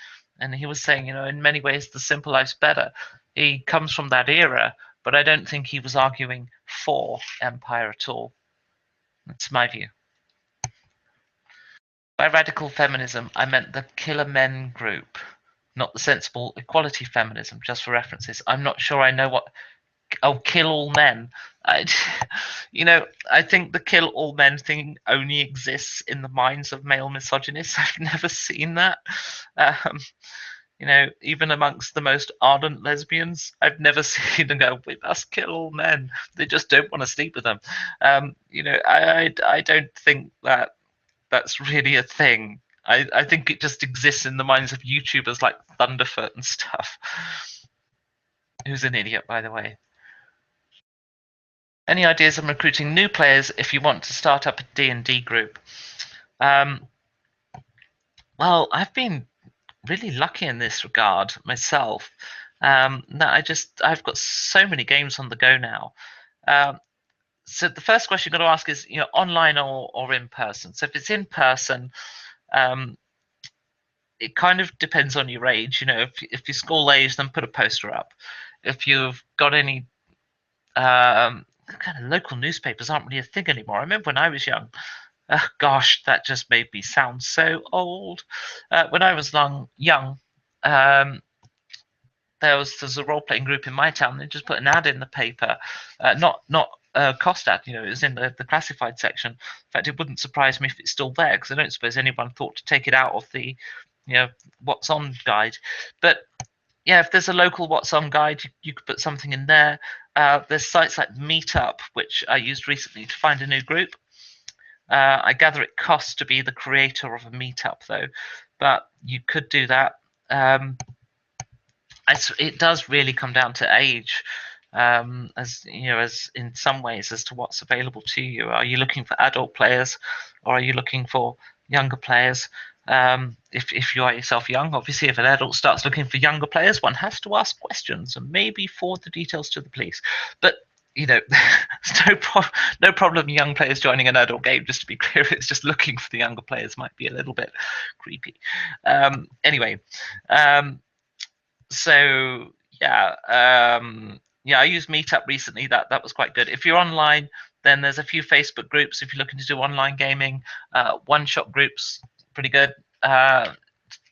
he was saying, in many ways the simple life's better. He comes from that era, but I don't think he was arguing for empire at all. That's my view. By radical feminism, I meant the Killer Men group, not the sensible equality feminism, just for references. I'm not sure I know what. Oh, kill all men. I, I think the kill all men thing only exists in the minds of male misogynists. I've never seen that. Um, even amongst the most ardent lesbians, I've never seen them go, we must kill all men. They just don't want to sleep with them. I don't think that that's really a thing. I think it just exists in the minds of YouTubers like Thunderfoot and stuff. Who's an idiot, by the way. Any ideas on recruiting new players if you want to start up a D&D group? Um, well, I've been really lucky in this regard myself. I've got so many games on the go now. So the first question you've got to ask is, online or in person. So if it's in person, um, it kind of depends on your age. If you're school age, then put a poster up. If you've got any kind of local newspapers aren't really a thing anymore. I remember when I was young. Gosh, that just made me sound so old. When I was young, um, there's a role playing group in my town. They just put an ad in the paper, not a cost ad. It was in the classified section. In fact, it wouldn't surprise me if it's still there, because I don't suppose anyone thought to take it out of the what's on guide. But yeah, if there's a local what's on guide, you could put something in there. There's sites like Meetup, which I used recently to find a new group. I gather it costs to be the creator of a meetup, though, but you could do that. It does really come down to age, as in some ways as to what's available to you. Are you looking for adult players, or are you looking for younger players? If you are yourself young, obviously, if an adult starts looking for younger players, one has to ask questions and maybe forward the details to the police. But no problem young players joining an adult game, just to be clear. It's just looking for the younger players might be a little bit creepy. Anyway, so yeah, I used Meetup recently. That was quite good. If you're online, then there's a few Facebook groups if you're looking to do online gaming. One-shot groups, pretty good.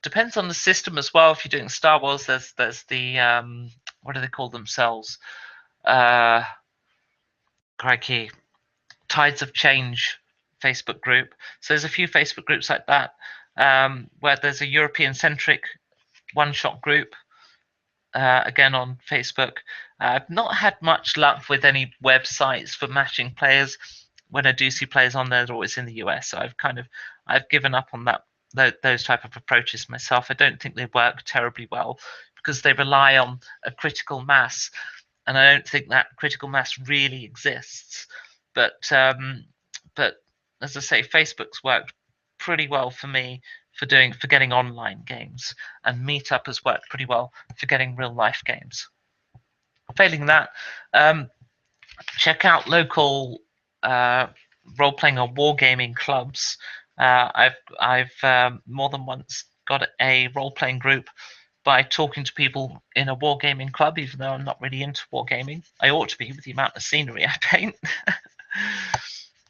Depends on the system as well. If you're doing Star Wars, there's the what do they call themselves? Crikey, Tides of Change Facebook group. So there's a few Facebook groups like that, where there's a European-centric one-shot group, again on Facebook. I've not had much luck with any websites for matching players. When I do see players on there, they're always in the US. So I've given up on those type of approaches myself. I don't think they work terribly well, because they rely on a critical mass, and I don't think that critical mass really exists. But as I say, Facebook's worked pretty well for me for getting online games, and Meetup has worked pretty well for getting real life games. Failing that, check out local role playing or wargaming clubs. I've more than once got a role playing group by talking to people in a wargaming club, even though I'm not really into wargaming. I ought to be, with the amount of scenery I paint.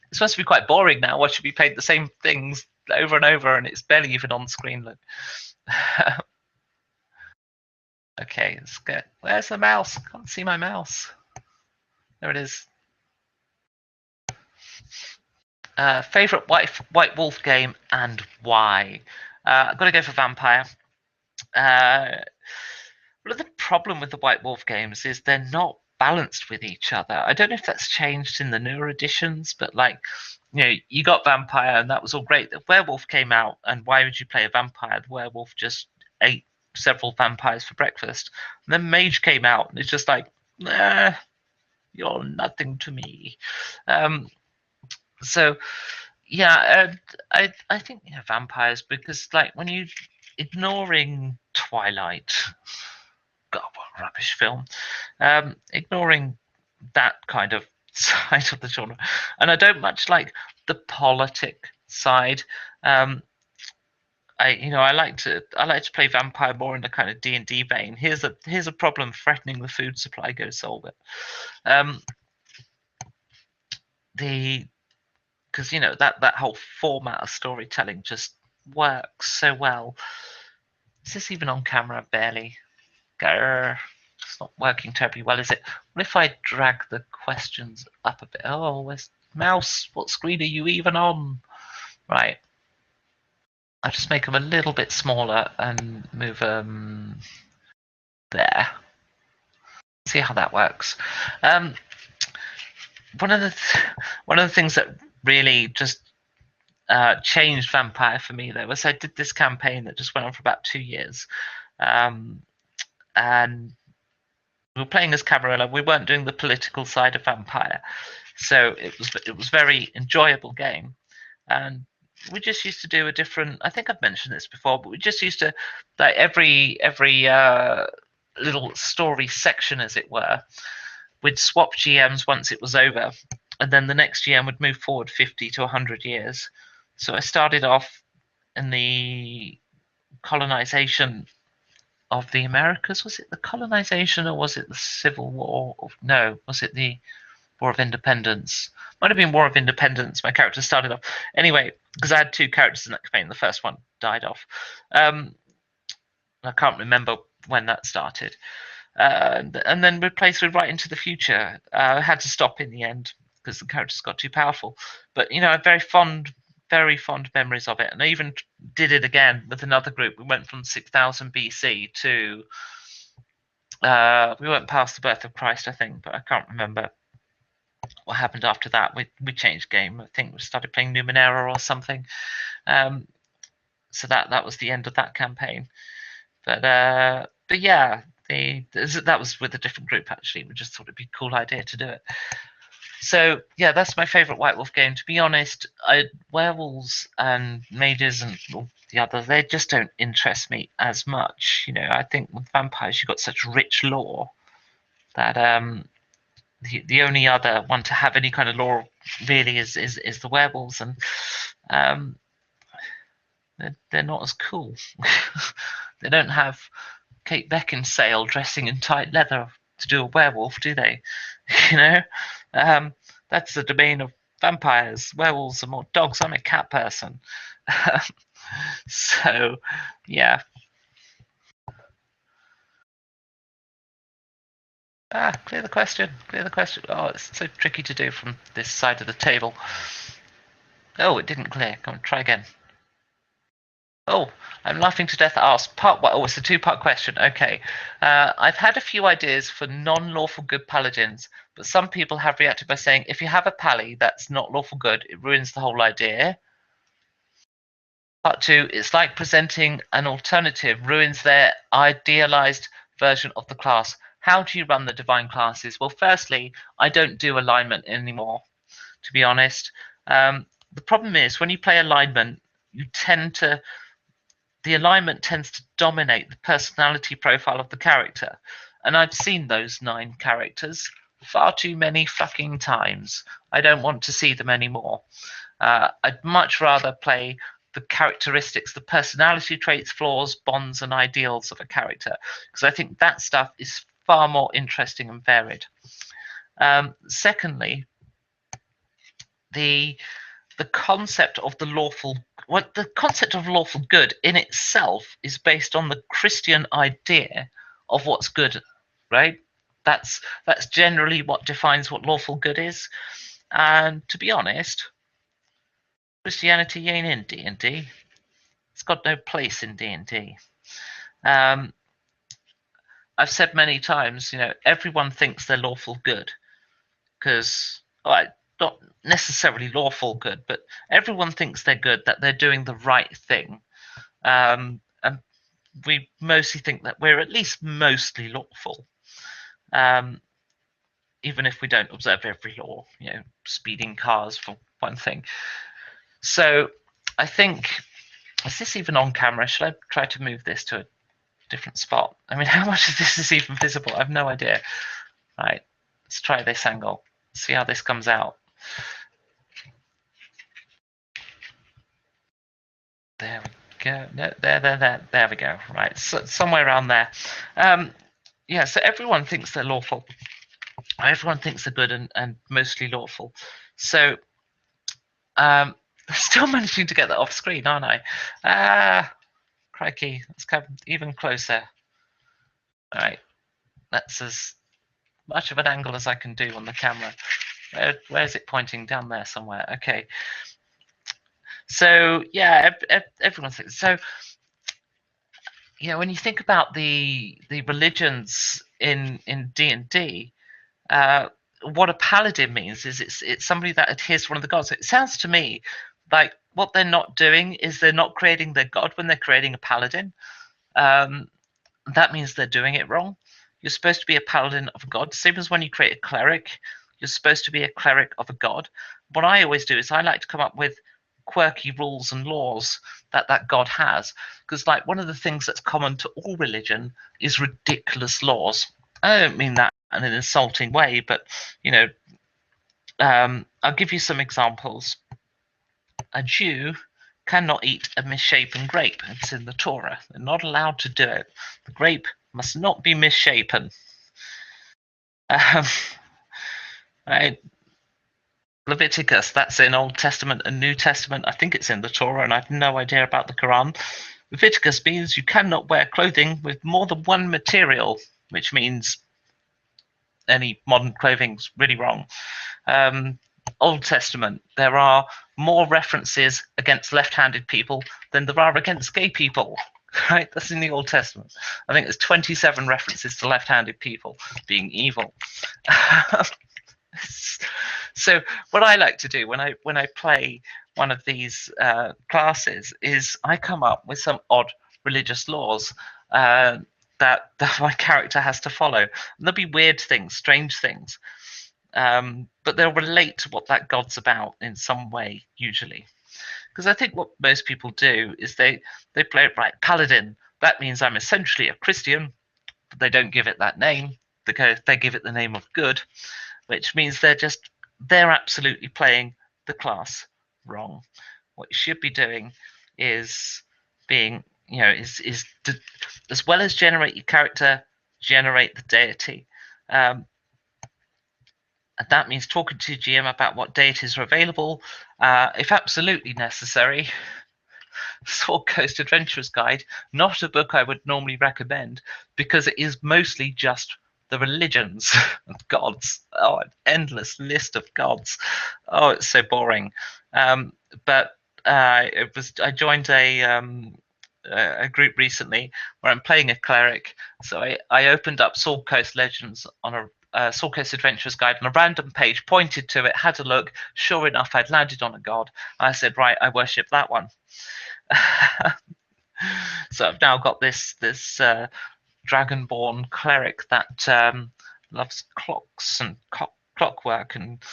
It's supposed to be quite boring now. Watching me paint the same things over and over, and it's barely even on screen. Look. Okay, let's get. Where's the mouse? Can't see my mouse. There it is. Favorite White Wolf game and why? I've got to go for Vampire. Well, the problem with the White Wolf games is they're not balanced with each other. I don't know if that's changed in the newer editions, but like, you got vampire and that was all great. The werewolf came out, and why would you play a vampire? The werewolf just ate several vampires for breakfast. And then mage came out, and it's just like, nah, you're nothing to me. Um, so yeah, I think vampires, because like when you ignoring Twilight, God, what a rubbish film. Ignoring that kind of side of the genre, and I don't much like the politic side. Um, I like to play vampire more in the kind of D&D vein. Here's a problem threatening the food supply. Go solve it. Um, the Because that whole format of storytelling just works so well. Is this even on camera? Barely. Grr. It's not working terribly well, is it? What if I drag the questions up a bit? Oh, where's mouse? What screen are you even on? Right. I'll just make them a little bit smaller and move them there. See how that works. Um, one of the one of the things that really just changed Vampire for me, though, was I did this campaign that just went on for about 2 years, and we were playing as Camarilla. We weren't doing the political side of Vampire, so it was very enjoyable game, and we just used to do a different. I think I've mentioned this before, but we just used to, like, every little story section, as it were, we'd swap GMs once it was over, and then the next GM would move forward 50 to 100 years. So I started off in the colonization of the Americas. Was it the colonization, or was it the Civil War? No, was it the War of Independence? Might have been War of Independence. My character started off anyway, because I had two characters in that campaign. The first one died off. I can't remember when that started. And then we play through right into the future. I had to stop in the end because the characters got too powerful. But I have very fond memories of it. And I even did it again with another group. We went from 6000 BC to we went past the birth of Christ, I think, but I can't remember what happened after that. We changed game. I think we started playing Numenera or something. So that was the end of that campaign. But yeah, that was with a different group, actually. We just thought it'd be a cool idea to do it. So yeah, that's my favorite White Wolf game. To be honest, werewolves and mages and the others, they just don't interest me as much. I think with vampires, you've got such rich lore that the only other one to have any kind of lore really is the werewolves, and they're not as cool. They don't have Kate Beckinsale dressing in tight leather to do a werewolf, do they? That's the domain of vampires. Werewolves are more dogs. I'm a cat person. So, yeah. Clear the question. Clear the question. Oh, it's so tricky to do from this side of the table. Oh, it didn't clear. Come on, try again. Oh, I'm laughing to death. Asked part one. Oh, it's a two-part question. Okay. I've had a few ideas for non-lawful good paladins, but some people have reacted by saying if you have a pally that's not lawful good, it ruins the whole idea. Part two, it's like presenting an alternative ruins their idealized version of the class. How do you run the divine classes? Well, firstly, I don't do alignment anymore, to be honest. The problem is when you play alignment, the alignment tends to dominate the personality profile of the character. And I've seen those 9 characters far too many fucking times. I don't want to see them anymore. I'd much rather play the characteristics, the personality traits, flaws, bonds, and ideals of a character, because I think that stuff is far more interesting and varied. Secondly, the concept of the concept of lawful good in itself is based on the Christian idea of what's good, right? That's generally what defines what lawful good is. And to be honest, Christianity ain't in D&D. It's got no place in D&D. I've said many times, everyone thinks they're lawful good because, not necessarily lawful good, but everyone thinks they're good, that they're doing the right thing. And we mostly think that we're at least mostly lawful, even if we don't observe every law, speeding cars for one thing. So I think, is this even on camera? Should I try to move this to a different spot? I mean, how much of this is even visible? I have no idea. Right, let's try this angle, see how this comes out. There we go. No, there we go. Right, so somewhere around there. Yeah, so everyone thinks they're lawful. Everyone thinks they're good and mostly lawful. So still managing to get that off screen, aren't I? Crikey, let's come even closer. All right, that's as much of an angle as I can do on the camera. Where is it pointing? Down there somewhere. Okay. So yeah, everyone thinks so. When you think about the religions in D&D, what a paladin means is it's somebody that adheres to one of the gods. It sounds to me like what they're not doing is they're not creating their god when they're creating a paladin. That means they're doing it wrong. You're supposed to be a paladin of a god. Same as when you create a cleric, you're supposed to be a cleric of a god. What I always do is I like to come up with quirky rules and laws that god has, because like one of the things that's common to all religion is ridiculous laws. I don't mean that in an insulting way, but I'll give you some examples. A Jew cannot eat a misshapen grape. It's in the Torah. They're not allowed to do it. The grape must not be misshapen. Right? Leviticus, that's in Old Testament and New Testament. I think it's in the Torah, and I have no idea about the Quran. Leviticus means you cannot wear clothing with more than one material, which means any modern clothing's really wrong. Old Testament, there are more references against left-handed people than there are against gay people. Right? That's in the Old Testament. I think there's 27 references to left-handed people being evil. So what I like to do when I play one of these classes is I come up with some odd religious laws that my character has to follow. And there'll be weird things, strange things, but they'll relate to what that god's about in some way, usually. Because I think what most people do is they play it right. Paladin, that means I'm essentially a Christian, but they don't give it that name. They give it the name of good, which means they're absolutely playing the class wrong. What you should be doing is being, as well as generate your character, generate the deity. And that means talking to GM about what deities are available, if absolutely necessary. Sword Coast Adventurer's Guide, not a book I would normally recommend because it is mostly just the religions of gods. Oh, an endless list of gods. Oh, it's so boring. But I joined a group recently where I'm playing a cleric. So I opened up Sword Coast Legends on a Sword Coast Adventurer's Guide on a random page, pointed to it, had a look. Sure enough, I'd landed on a god. I said, right, I worship that one. So I've now got this dragonborn cleric that loves clocks and clockwork and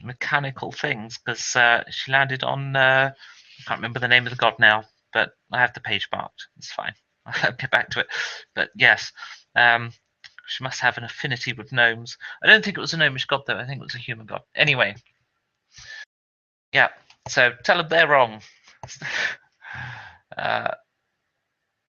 mechanical things because she landed on I can't remember the name of the god now, but I have the page marked. It's fine. I'll get back to it. But yes, she must have an affinity with gnomes. I don't think it was a gnomish god though. I think it was a human god. Anyway, yeah. So tell them they're wrong.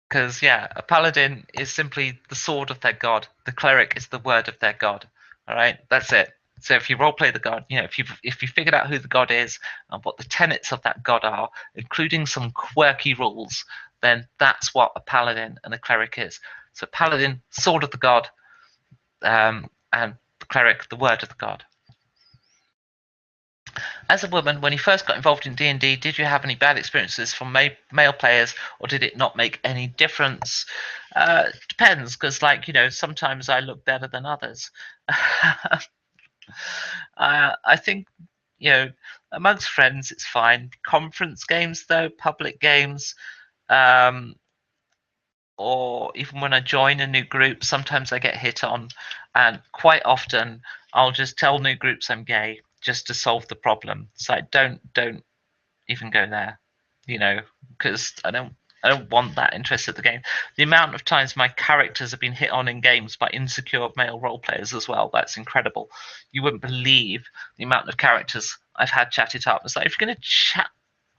Because a paladin is simply the sword of their god. The cleric is the word of their god. All right, that's it. So if you roleplay the god, if you figured out who the god is and what the tenets of that god are, including some quirky rules, then that's what a paladin and a cleric is. So paladin, sword of the god, and the cleric, the word of the god. As a woman, when you first got involved in D&D, did you have any bad experiences from male players, or did it not make any difference? Depends, because sometimes I look better than others. I think amongst friends it's fine. Conference games, though, public games, um, or even when I join a new group, sometimes I get hit on, and quite often I'll just tell new groups I'm gay just to solve the problem. So I don't even go there, because I don't want that interest at the game. The amount of times my characters have been hit on in games by insecure male role players as well, that's incredible. You wouldn't believe the amount of characters I've had chatted up. It's like, if you're going to chat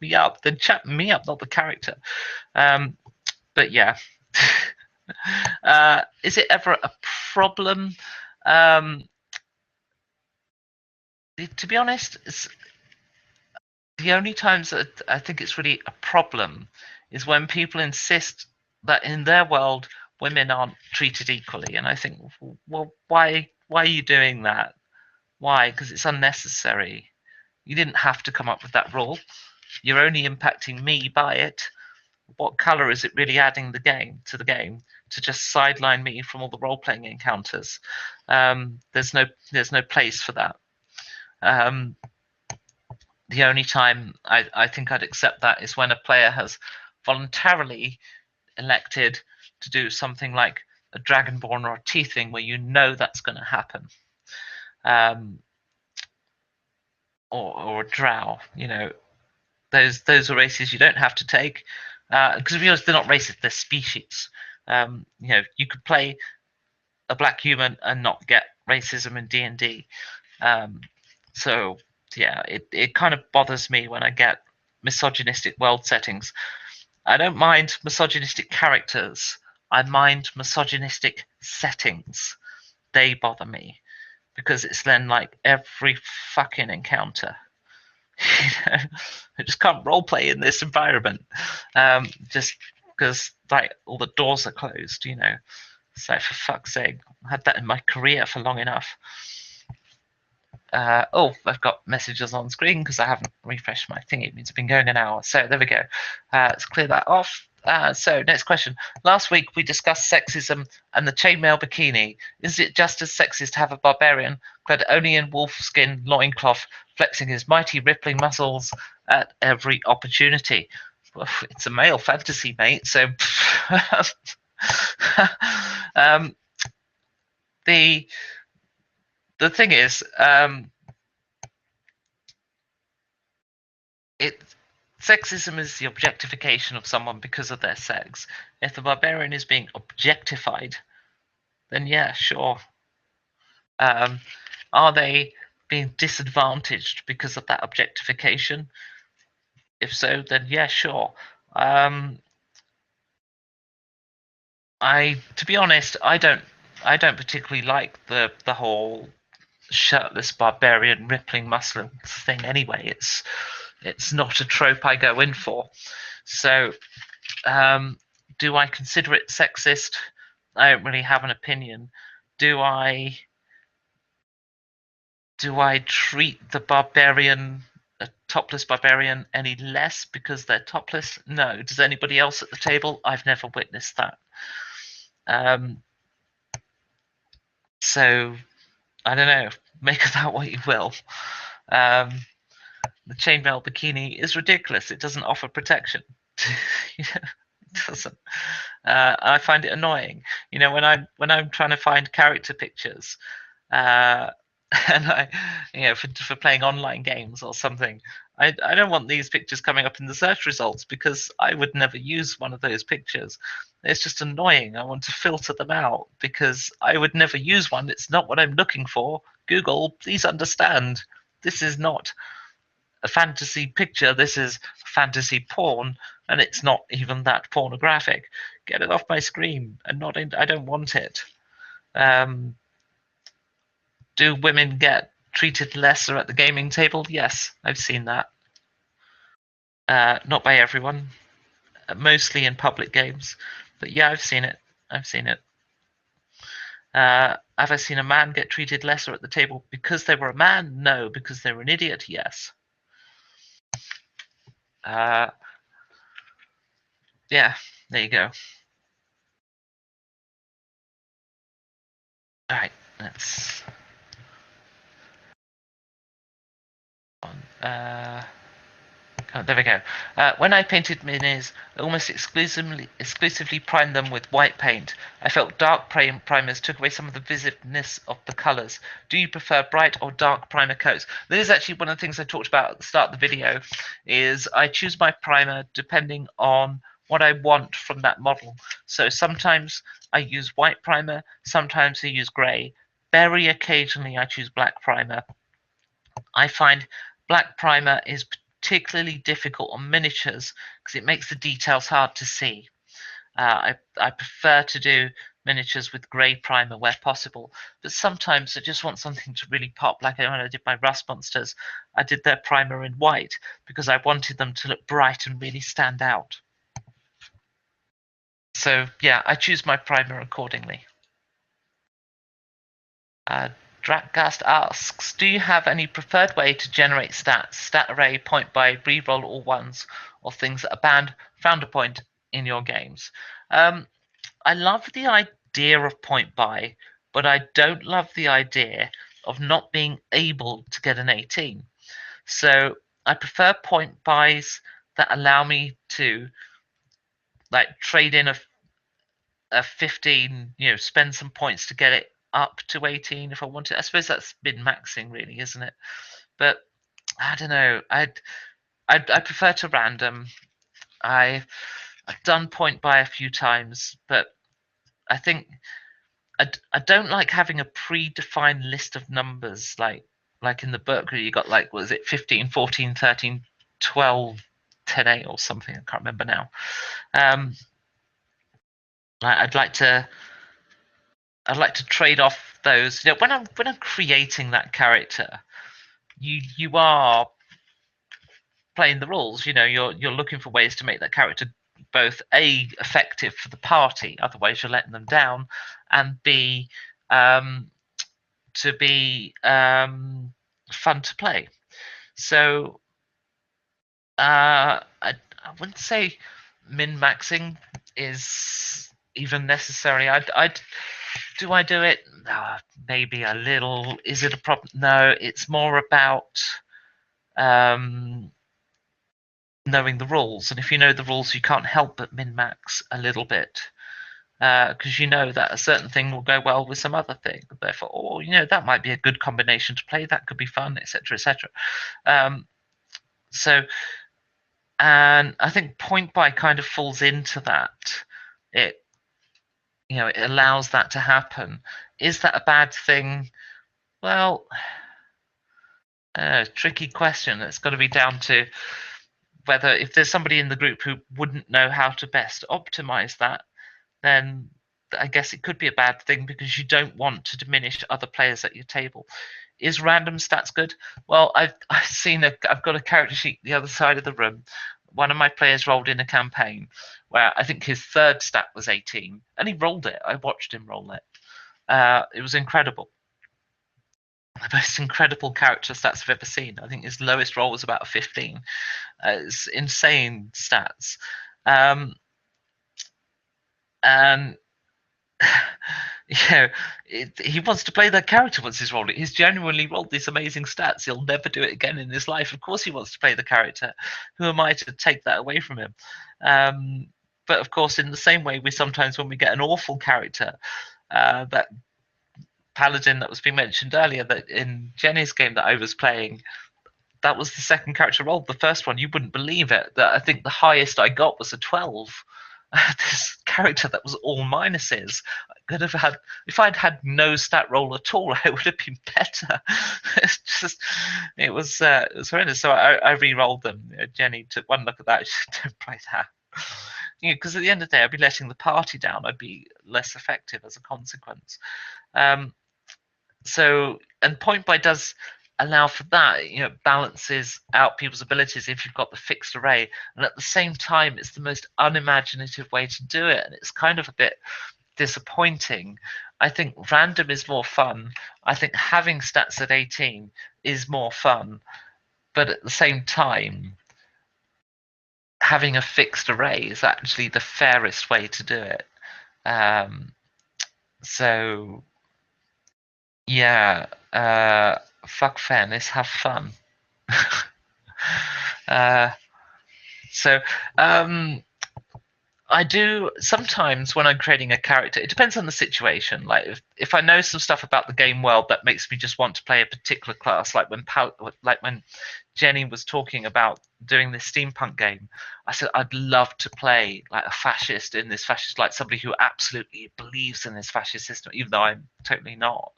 me up, then chat me up, not the character. But yeah. Is it ever a problem? Um, to be honest, the only times that I think it's really a problem is when people insist that in their world women aren't treated equally, and I think, well, why are you doing that? Why? Because it's unnecessary. You didn't have to come up with that rule. You're only impacting me by it. What color is it really adding the game to just sideline me from all the role playing encounters? There's no place for that. Um, the only time I think I'd accept that is when a player has voluntarily elected to do something like a Dragonborn or a Tiefling, where that's going to happen, um, or a Drow. Those are races you don't have to take, because to be honest, they're not races; they're species. You could play a black human and not get racism in D&D. So yeah, it kind of bothers me when I get misogynistic world settings. I don't mind misogynistic characters. I mind misogynistic settings. They bother me because it's then like every fucking encounter. I just can't roleplay in this environment, just because all the doors are closed. So for fuck's sake, I had that in my career for long enough. I've got messages on screen because I haven't refreshed my thing. It means it's been going an hour. So there we go. Let's clear that off. So next question. Last week we discussed sexism and the chainmail bikini. Is it just as sexist to have a barbarian clad only in wolfskin loincloth flexing his mighty rippling muscles at every opportunity? Well, it's a male fantasy, mate. So um, the the thing is, it sexism is the objectification of someone because of their sex. If the barbarian is being objectified, then yeah, sure. Um, are they being disadvantaged because of that objectification? If so, then yeah, sure. To be honest, I don't particularly like the whole shirtless barbarian rippling muscle thing. Anyway, it's not a trope I go in for. So, do I consider it sexist? I don't really have an opinion. Do I treat the barbarian, a topless barbarian, any less because they're topless? No. Does anybody else at the table? I've never witnessed that. Um, so I don't know. Make of that what you will. Um, the chainmail bikini is ridiculous. It doesn't offer protection. It doesn't. I find it annoying. When I'm trying to find character pictures, uh, and for playing online games or something, I don't want these pictures coming up in the search results because I would never use one of those pictures. It's just annoying. I want to filter them out because I would never use one. It's not what I'm looking for. Google, please understand. This is not a fantasy picture. This is fantasy porn, and it's not even that pornographic. Get it off my screen, and not in, I don't want it. Um, do women get treated lesser at the gaming table? Yes, I've seen that. Not by everyone, mostly in public games, but yeah, I've seen it. I've seen it. Have I seen a man get treated lesser at the table because they were a man? No. Because they were an idiot? Yes. Uh, yeah, there you go. All right, let's. Oh, there we go. When I painted minis, I almost exclusively primed them with white paint. I felt dark primers took away some of the vividness of the colours. Do you prefer bright or dark primer coats? This is actually one of the things I talked about at the start of the video, is I choose my primer depending on what I want from that model. So sometimes I use white primer, sometimes I use grey. Very occasionally I choose black primer. I find black primer is particularly difficult on miniatures because it makes the details hard to see. I prefer to do miniatures with grey primer where possible, but sometimes I just want something to really pop. Like when I did my Rust Monsters, I did their primer in white because I wanted them to look bright and really stand out. So yeah, I choose my primer accordingly. Uh, Dratgast asks, do you have any preferred way to generate stats, stat array, point by, reroll all ones, or things that are banned, found a point in your games? I love the idea of point by, but I don't love the idea of not being able to get an 18. So I prefer point buys that allow me to like trade in a 15, spend some points to get it up to 18 if I want it. I suppose that's min maxing, really, isn't it? But I don't know. I prefer to random. I've done point buy a few times, but I think I don't like having a predefined list of numbers like in the book where you got like, was it 15, 14, 13, 12, 10, 8 or something? I can't remember now. I'd like to trade off those. When I'm creating that character, you are playing the rules. You're looking for ways to make that character both A, effective for the party, otherwise you're letting them down, and B, to be fun to play. So I wouldn't say min maxing is even necessary. Do I do it? Maybe a little. Is it a problem? No, it's more about um, knowing the rules. And if you know the rules, you can't help but min max a little bit because you know that a certain thing will go well with some other thing. Therefore, that might be a good combination to play. That could be fun, etc., etc. So, and I think point buy kind of falls into that. It it allows that to happen. Is that a bad thing? Well, tricky question. It's got to be down to whether if there's somebody in the group who wouldn't know how to best optimize that, then I guess it could be a bad thing because you don't want to diminish other players at your table. Is random stats good? Well, I've got a character sheet the other side of the room. One of my players rolled in a campaign where I think his third stat was 18, and he rolled it. I watched him roll it. It was incredible. The most incredible character stats I've ever seen. I think his lowest roll was about a 15. It's insane stats. And he wants to play that character once he's rolled it. He's genuinely rolled these amazing stats. He'll never do it again in his life. Of course, he wants to play the character. Who am I to take that away from him? But of course, in the same way, we sometimes, when we get an awful character, that paladin that was being mentioned earlier, that in Jenny's game that I was playing, that was the second character rolled. The first one, you wouldn't believe it. That I think the highest I got was a 12. This character that was all minuses. I could have had, if I'd had no stat roll at all, I would have been better. It was horrendous. So I re-rolled them. Jenny took one look at that. She said, "Don't play that." Because at the end of the day, I'd be letting the party down. I'd be less effective as a consequence. And point buy does allow for that. Balances out people's abilities if you've got the fixed array, and at the same time it's the most unimaginative way to do it, and it's kind of a bit disappointing. I think random is more fun. I think having stats at 18 is more fun, but at the same time, having a fixed array is actually the fairest way to do it. Um, so yeah, fuck fairness, have fun. uh, so um, I do sometimes when I'm creating a character. It depends on the situation. Like if I know some stuff about the game world that makes me just want to play a particular class, like when Jenny was talking about doing this steampunk game, I said I'd love to play like a fascist in this fascist, like somebody who absolutely believes in this fascist system, even though I'm totally not.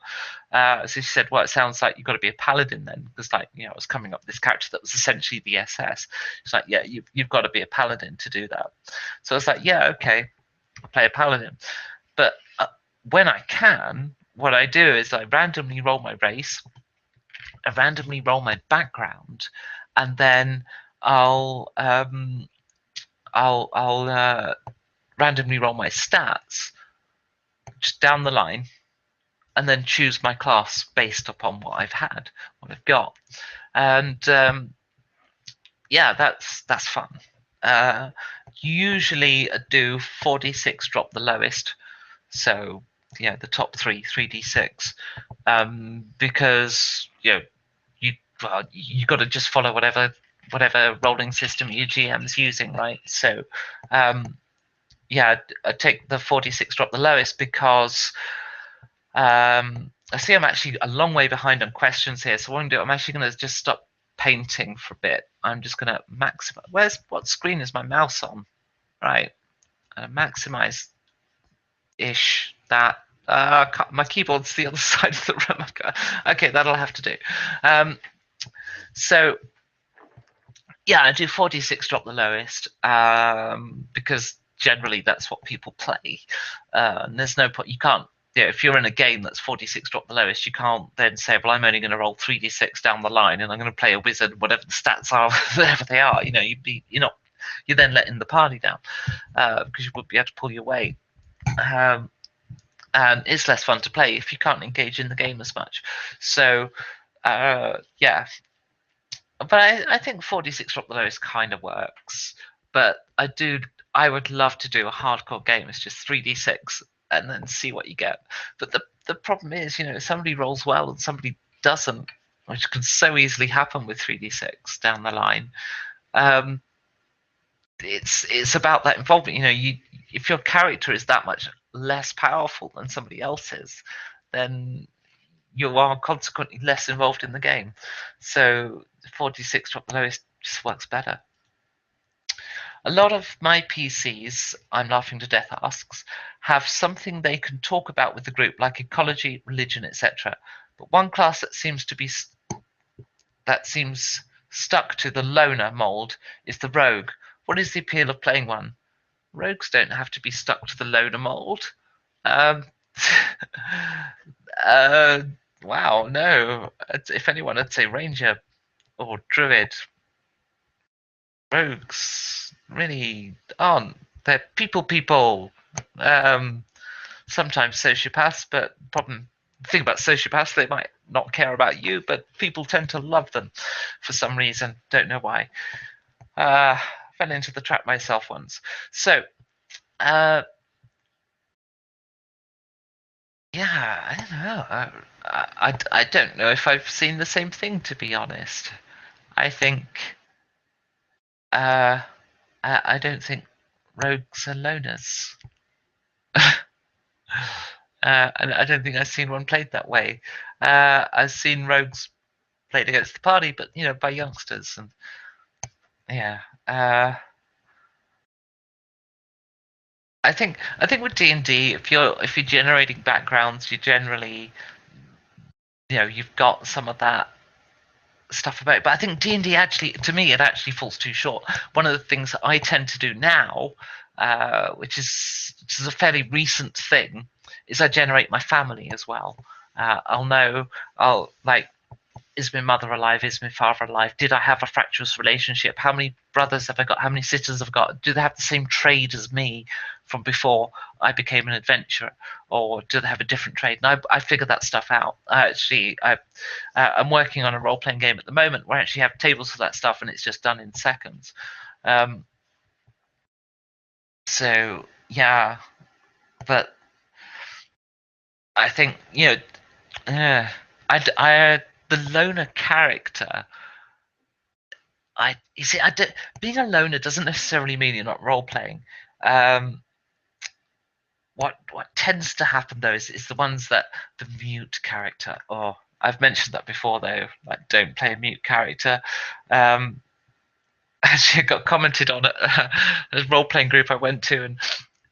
So she said, "Well, it sounds like you've got to be a paladin then," because I was coming up with this character that was essentially the SS. It's like, yeah, you've got to be a paladin to do that. So I was like, yeah, okay, I'll play a paladin. But when I can, what I do is I randomly roll my race, I randomly roll my background, and then I'll um, I'll randomly roll my stats just down the line, and then choose my class based upon what I've got, and yeah, that's fun. Uh, Usually I do 4d6 drop the lowest, so yeah, the top three 3d6, because you got to just follow whatever rolling system your GM's using, right? So yeah, I take the 4d6 drop the lowest because I see I'm actually a long way behind on questions here, so what I'm doing, I'm actually going to just stop painting for a bit. I'm just going to maximize. What screen is my mouse on? Right, maximize ish that. My keyboard's the other side of the room. Okay, that'll have to do. So yeah, I do 4d6 drop the lowest because generally that's what people play. And there's no point. You can't. If you're in a game that's 4d6 drop the lowest, you can't then say, well, I'm only going to roll 3d6 down the line, and I'm going to play a wizard, whatever the stats are, whatever they are. You're then letting the party down because you wouldn't be able to pull your weight. And it's less fun to play if you can't engage in the game as much. So yeah, but I think 4d6 drop the lowest kind of works. But I would love to do a hardcore game. It's just 3d6 and then see what you get. But the problem is, if somebody rolls well and somebody doesn't, which can so easily happen with 3d6 down the line. It's about that involvement. If your character is that much less powerful than somebody else's, then you are consequently less involved in the game. So 4d6 drop the lowest just works better. A lot of my PCs, I'm laughing to death asks, have something they can talk about with the group, like ecology, religion, etc. But one class that seems stuck to the loner mold is the rogue. What is the appeal of playing one? Rogues don't have to be stuck to the loner mold. Um, wow, no. If anyone, I'd say ranger or druid. Rogues really aren't. They're people. Sometimes sociopaths, but the thing about sociopaths, they might not care about you, but people tend to love them for some reason. Don't know why. Fell into the trap myself once. So, yeah, I don't know. I don't know if I've seen the same thing, to be honest. I think I don't think rogues are loners. And I don't think I've seen one played that way. I've seen rogues played against the party, but by youngsters, and yeah. I think with D&D, if you're generating backgrounds, you generally you've got some of that stuff about it. But I think D&D actually, to me, it actually falls too short. One of the things that I tend to do now, which is a fairly recent thing, is I generate my family as well. I'll is my mother alive? Is my father alive? Did I have a fractious relationship? How many brothers have I got? How many sisters have I got? Do they have the same trade as me from before I became an adventurer, or do they have a different trade? And I figured that stuff out. I'm working on a role playing game at the moment where I actually have tables for that stuff, and it's just done in seconds. Um, so yeah, but I think uh, the loner character. I you see, I do, being a loner doesn't necessarily mean you're not role playing. Um, what tends to happen though is the ones that the mute character. Oh, I've mentioned that before though. Like, don't play a mute character. Um, Actually, I got commented on at a role playing group I went to, and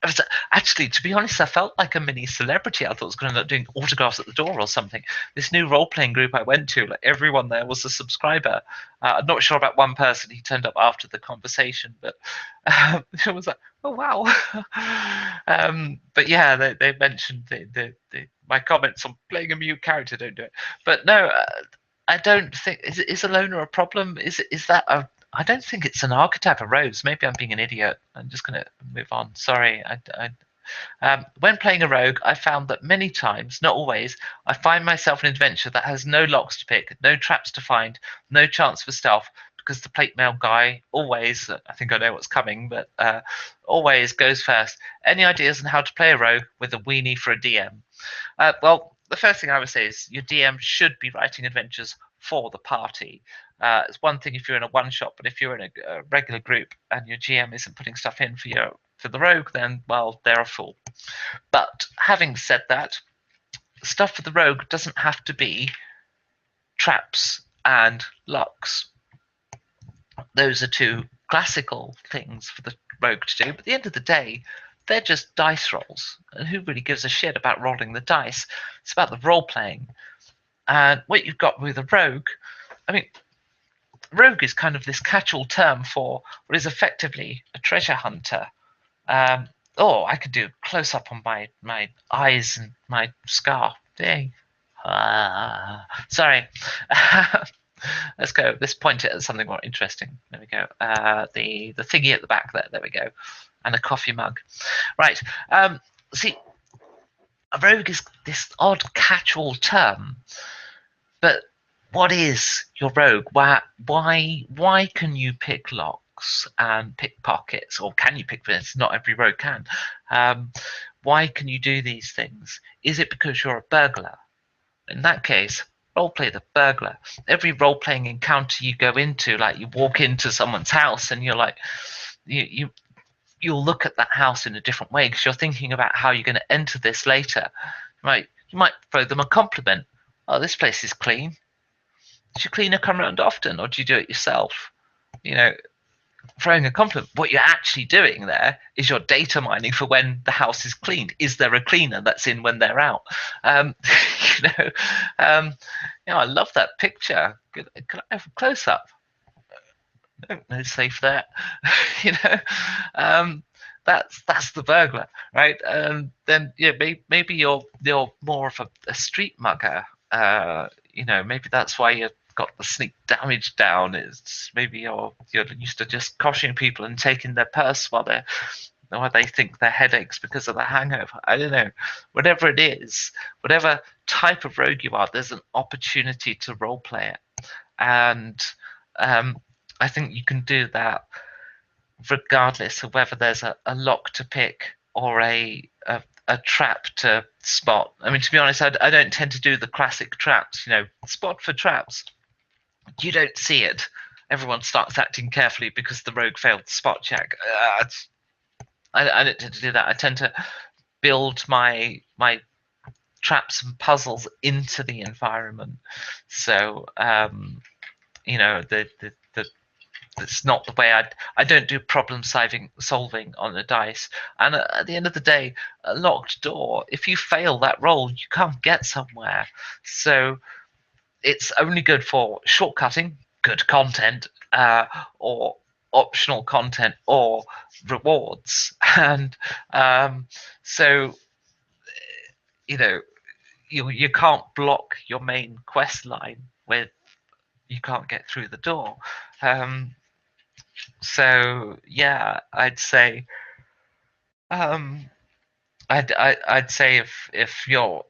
I was actually, to be honest, I felt like a mini celebrity. I thought I was going to end up doing autographs at the door or something. This new role playing group I went to, like everyone there was a subscriber. I'm not sure about one person. He turned up after the conversation, but it was like, oh wow. But yeah, they mentioned my comments on playing a mute character. Don't do it. But no, I don't think is a loner a problem. Is that a I don't think it's an archetype of Rose. Maybe I'm being an idiot. I'm just going to move on. Sorry. When playing a rogue, I found that many times, not always, I find myself an adventure that has no locks to pick, no traps to find, no chance for stealth, because the plate mail guy always, I think I know what's coming, but always goes first. Any ideas on how to play a rogue with a weenie for a DM? Well, the first thing I would say is your DM should be writing adventures for the party. It's one thing if you're in a one shot, but if you're in a regular group and your GM isn't putting stuff in for the rogue, then well, they're a fool. But having said that, stuff for the rogue doesn't have to be traps and locks. Those are two classical things for the rogue to do. But at the end of the day, they're just dice rolls. And who really gives a shit about rolling the dice? It's about the role playing. And what you've got with a rogue, I mean, rogue is kind of this catch-all term for what is effectively a treasure hunter. I could do a close-up on my eyes and my scar. Dang. Sorry. Let's go. Let's point it at something more interesting. There we go. The thingy at the back there. There we go. And a coffee mug. Right. See, a rogue is this odd catch-all term, but what is your rogue? Why can you pick locks and pickpockets, or can you pick this? Not every rogue can. Why can you do these things? Is it because you're a burglar? In that case, roleplay the burglar. Every role-playing encounter you go into, like you walk into someone's house and you're like, you'll look at that house in a different way because you're thinking about how you're going to enter this later. Right? You might throw them a compliment. Oh, this place is clean. Does your cleaner come around often, or do you do it yourself? Throwing a compliment. What you're actually doing there is you're data mining for when the house is cleaned. Is there a cleaner that's in when they're out? you know, I love that picture. Can I have a close up? No safe there. you know, that's the burglar, right? Then maybe you're more of a street mugger. Maybe that's why you got the sneak damage down. It's maybe you're used to just coshing people and taking their purse while they think they're headaches because of the hangover. I don't know. Whatever it is, whatever type of rogue you are, there's an opportunity to role play it, and I think you can do that regardless of whether there's a lock to pick or a trap to spot. I mean, to be honest, I don't tend to do the classic traps. Spot for traps. You don't see it. Everyone starts acting carefully because the rogue failed the spot check. I don't tend to do that. I tend to build my traps and puzzles into the environment. So it's not the way I don't do problem solving on the dice. And at the end of the day, a locked door, if you fail that roll, you can't get somewhere. So it's only good for shortcutting, good content, or optional content, or rewards. And so you can't block your main quest line with you can't get through the door. So yeah, I'd say um, I'd say if you're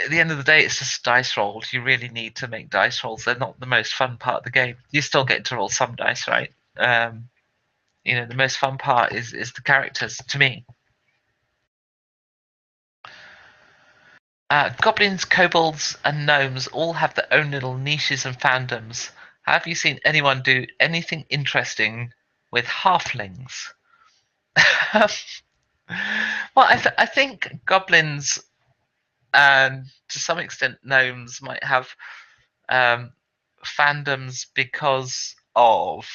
at the end of the day, it's just dice rolls. You really need to make dice rolls. They're not the most fun part of the game. You still get to roll some dice, right? The most fun part is the characters to me. Goblins, kobolds, and gnomes all have their own little niches and fandoms. Have you seen anyone do anything interesting with halflings? Well, I think goblins and to some extent gnomes might have um, fandoms because of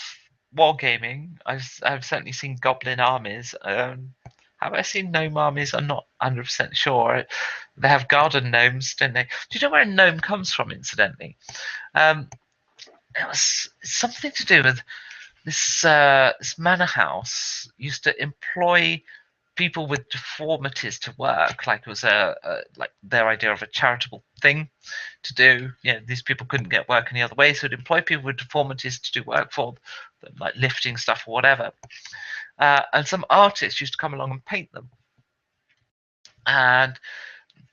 wargaming. I've certainly seen goblin armies. Have I seen gnome armies? I'm not 100% sure. They have garden gnomes, don't they? Do you know where a gnome comes from, incidentally? Um, it was something to do with this manor house used to employ people with deformities to work, like it was like their idea of a charitable thing to do. These people couldn't get work any other way, so it employed people with deformities to do work for them, like lifting stuff or whatever. And some artists used to come along and paint them. And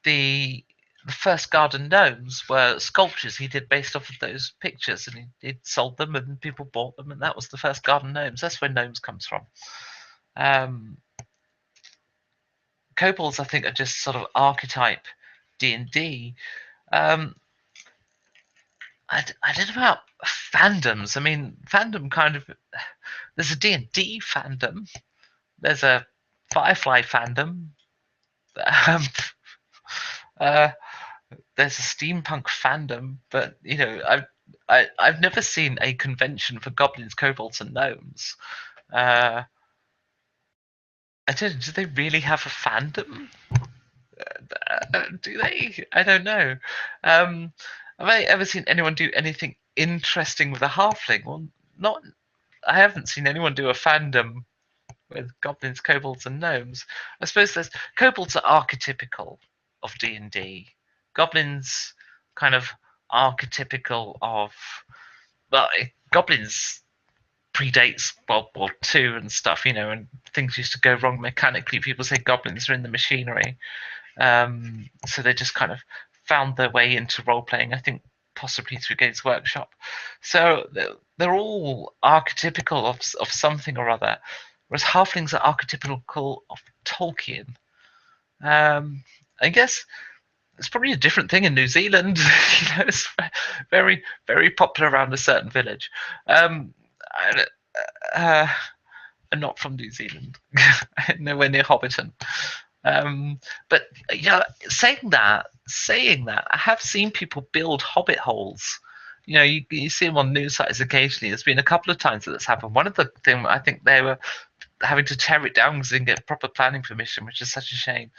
the the first garden gnomes were sculptures he did based off of those pictures, and he sold them, and people bought them, and that was the first garden gnomes. That's where gnomes comes from. Um, Kobolds, I think, are just sort of archetype D&D. Um, I don't know about fandoms. I mean, fandom kind of. There's a D&D fandom. There's a Firefly fandom. Um, uh, there's a steampunk fandom, but I've never seen a convention for goblins, kobolds, and gnomes. Uh, I don't. Do they really have a fandom? Do they? I don't know. Um, have I ever seen anyone do anything interesting with a halfling? Well, not. I haven't seen anyone do a fandom with goblins, kobolds, and gnomes. I suppose there's kobolds are archetypical of D&D. Goblins kind of archetypical of goblins predates World War II and stuff, and things used to go wrong mechanically. People say goblins are in the machinery. So they just kind of found their way into role playing, I think possibly through Games Workshop. So they're all archetypical of something or other, whereas halflings are archetypical of Tolkien. I guess it's probably a different thing in New Zealand. It's very, very popular around a certain village. I, uh, I'm not from New Zealand, nowhere near Hobbiton. But yeah, saying that, I have seen people build hobbit holes. You see them on news sites occasionally. There's been a couple of times that that's happened. One of the things I think they were having to tear it down because they didn't get proper planning permission, which is such a shame.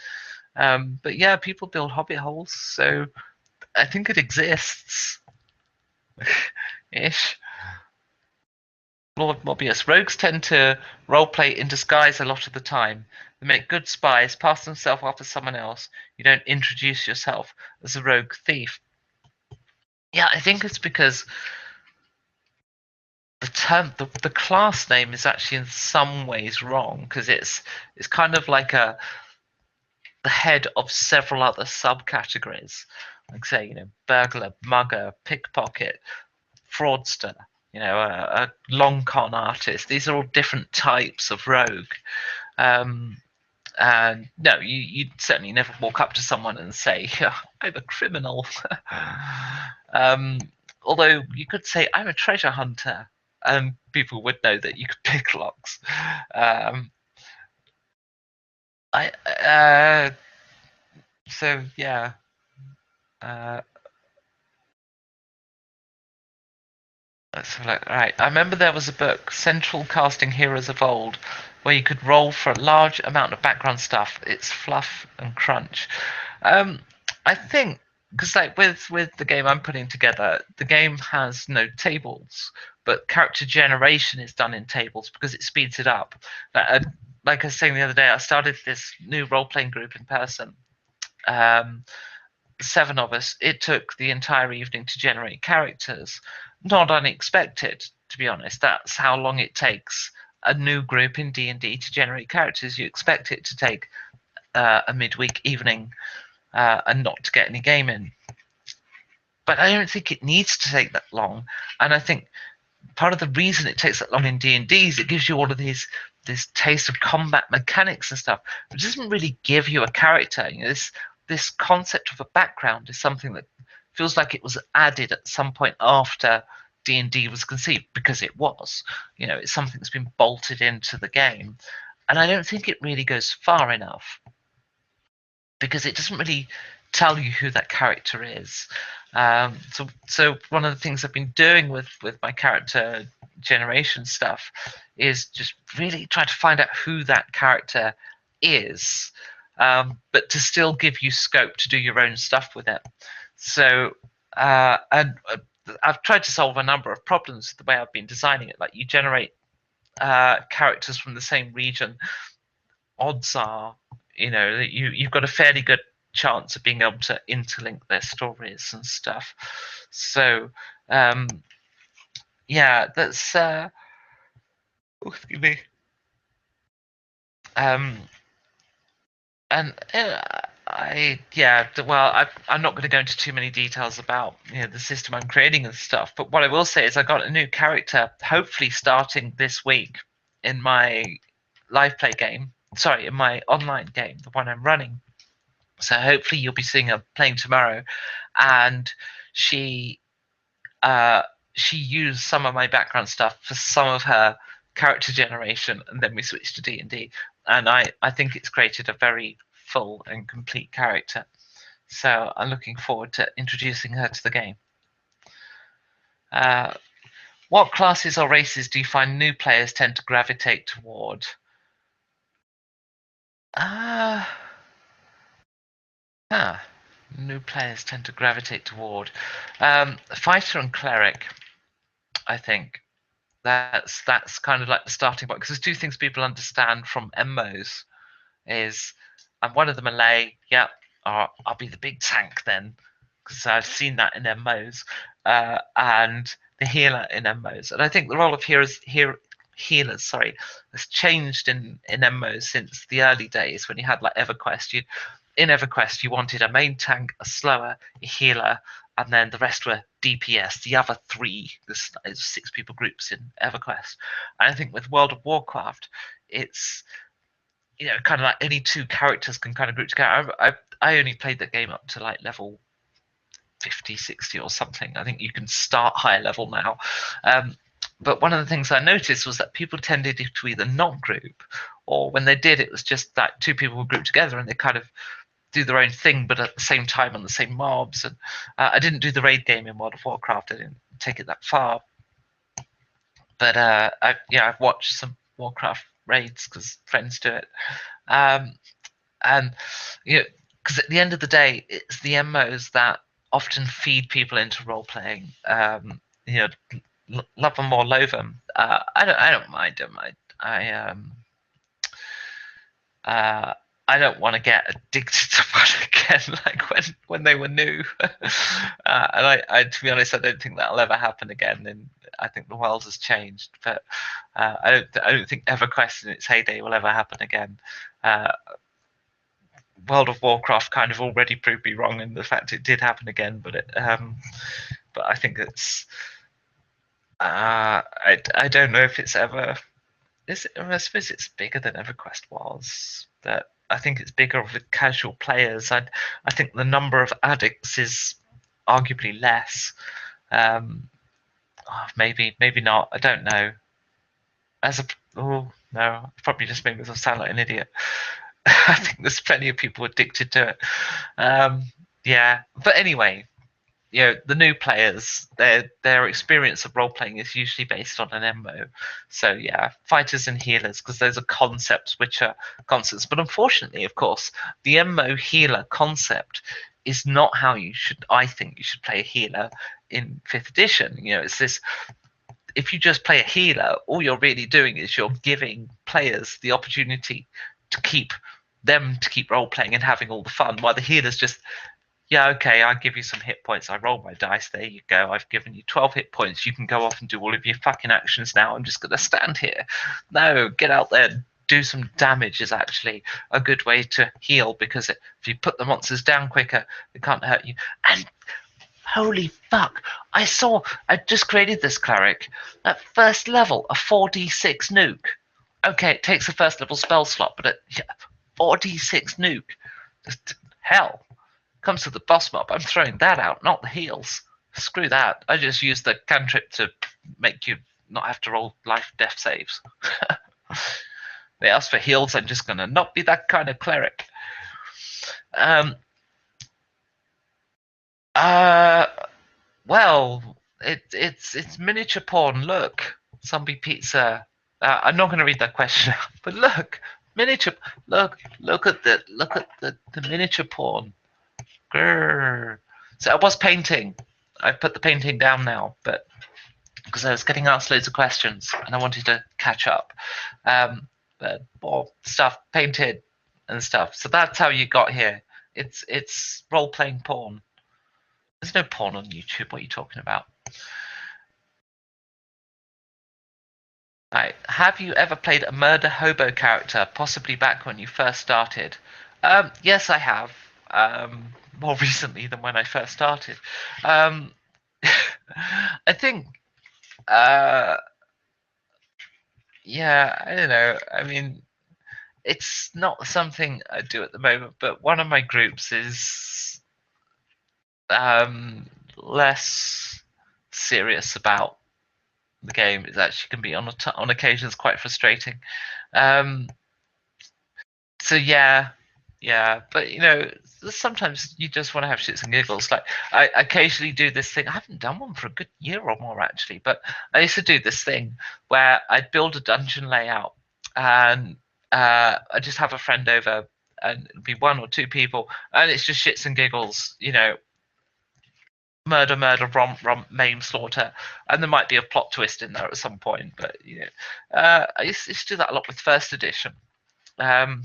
But yeah, people build hobbit holes, so I think it exists. Ish. Lord Mobius. Rogues tend to roleplay in disguise a lot of the time. They make good spies, pass themselves off as someone else. You don't introduce yourself as a rogue thief. Yeah, I think it's because the class name is actually in some ways wrong, because it's kind of like the head of several other subcategories, like say burglar, mugger, pickpocket, fraudster, a long con artist. These are all different types of rogue. And no, you'd certainly never walk up to someone and say, I'm a criminal. um, Although you could say, I'm a treasure hunter, and people would know that you could pick locks. Um, I So yeah. Uh, let's have a look. Right, I remember there was a book, Central Casting Heroes of Old, where you could roll for a large amount of background stuff. It's fluff and crunch. Um, I think because like with the game I'm putting together, the game has no tables, but character generation is done in tables because it speeds it up. Like I was saying the other day, I started this new role playing group in person. Um, 7 of us, it took the entire evening to generate characters. Not unexpected, to be honest. That's how long it takes a new group in D&D to generate characters. You expect it to take a midweek evening and not to get any game in. But I don't think it needs to take that long. And I think part of the reason it takes that long in D&D is it gives you all of this taste of combat mechanics and stuff. It doesn't really give you a character. This concept of a background is something that feels like it was added at some point after D&D was conceived, because it was. It's something that's been bolted into the game, and I don't think it really goes far enough, because it doesn't really tell you who that character is. So one of the things I've been doing with my character generation stuff is just really try to find out who that character is, but to still give you scope to do your own stuff with it. So and I've tried to solve a number of problems with the way I've been designing it. Like, you generate characters from the same region, odds are, that you've got a fairly good chance of being able to interlink their stories and stuff. So yeah, that's excuse me. Um, and I'm not going to go into too many details about the system I'm creating and stuff. But what I will say is I got a new character, hopefully starting this week in my live play game. Sorry, in my online game, the one I'm running. So hopefully you'll be seeing her playing tomorrow, and she she used some of my background stuff for some of her character generation, and then we switched to D&D, and I think it's created a very full and complete character. So I'm looking forward to introducing her to the game. What classes or races do you find new players tend to gravitate toward? New players tend to gravitate toward fighter and cleric. I think that's kind of like the starting point, because there's two things people understand from MMOs. Is I'm one of the melee, yeah, I'll be the big tank then, because I've seen that in MMOs, and the healer in MMOs. And I think the role of healers, sorry, has changed in MMOs since the early days, when you had like EverQuest. In EverQuest, you wanted a main tank, a slower, a healer, and then the rest were DPS. The other three, there's 6 people groups in EverQuest. And I think with World of Warcraft, it's kind of like any 2 characters can kind of group together. I only played the game up to like level 50, 60 or something. I think you can start higher level now. But one of the things I noticed was that people tended to either not group, or when they did, it was just that 2 people would group together and they kind of do their own thing, but at the same time on the same mobs. And I didn't do the raid game in World of Warcraft. I didn't take it that far. But I've watched some Warcraft raids because friends do it. And because at the end of the day, it's the MMOs that often feed people into role playing. Love them or loathe them. I don't mind them. I don't want to get addicted to one again, like when they were new. And I, to be honest, I don't think that'll ever happen again. And I think the world has changed. But I don't think EverQuest in its heyday will ever happen again. World of Warcraft kind of already proved me wrong in the fact it did happen again. But I think it's I don't know if it's ever. I suppose it's bigger than EverQuest was, but I think it's bigger with casual players. I think the number of addicts is arguably less. Maybe not. I don't know. No, probably just made myself sound like an idiot. I think there's plenty of people addicted to it. Yeah, but anyway, the new players, their experience of role playing is usually based on an MMO. So yeah, fighters and healers, because those are concepts which are constants. But unfortunately, of course, the MMO healer concept is not how I think you should play a healer in 5th edition. It's this. If you just play a healer, all you're really doing is you're giving players the opportunity to keep role playing and having all the fun, while the healers just Yeah, okay, I'll give you some hit points. I rolled my dice. There you go. I've given you 12 hit points. You can go off and do all of your fucking actions now. I'm just going to stand here. No, get out there. Do some damage is actually a good way to heal, because if you put the monsters down quicker, it can't hurt you. And holy fuck, I just created this cleric at first level, a 4d6 nuke. Okay, it takes a first level spell slot, but at 4d6 nuke, hell. Comes to the boss mob, I'm throwing that out, not the heals. Screw that. I just use the cantrip to make you not have to roll life death saves. They ask for heals, I'm just gonna not be that kind of cleric. Um uh well, it's miniature porn. Look. Zombie pizza. I'm not gonna read that question out, but look. Miniature look at the miniature porn. Grrr. So I was painting. I've put the painting down now, but because I was getting asked loads of questions and I wanted to catch up. But more stuff painted and stuff. So that's how you got here. It's role playing porn. There's no porn on YouTube. What are you talking about? Right. Have you ever played a murder hobo character, possibly back when you first started? Yes, I have. More recently than when I first started. Um, I think, uh, yeah, I don't know. I mean, it's not something I do at the moment, but one of my groups is um, less serious about the game. It actually can be on occasions quite frustrating. Um, so yeah, but sometimes you just want to have shits and giggles. Like I occasionally do this thing. I haven't done one for a good year or more actually, but I used to do this thing where I'd build a dungeon layout, and I just have a friend over, and it'd be one or two people, and it's just shits and giggles. Murder, romp, maim, slaughter, and there might be a plot twist in there at some point. But I used to do that a lot with first edition. Um,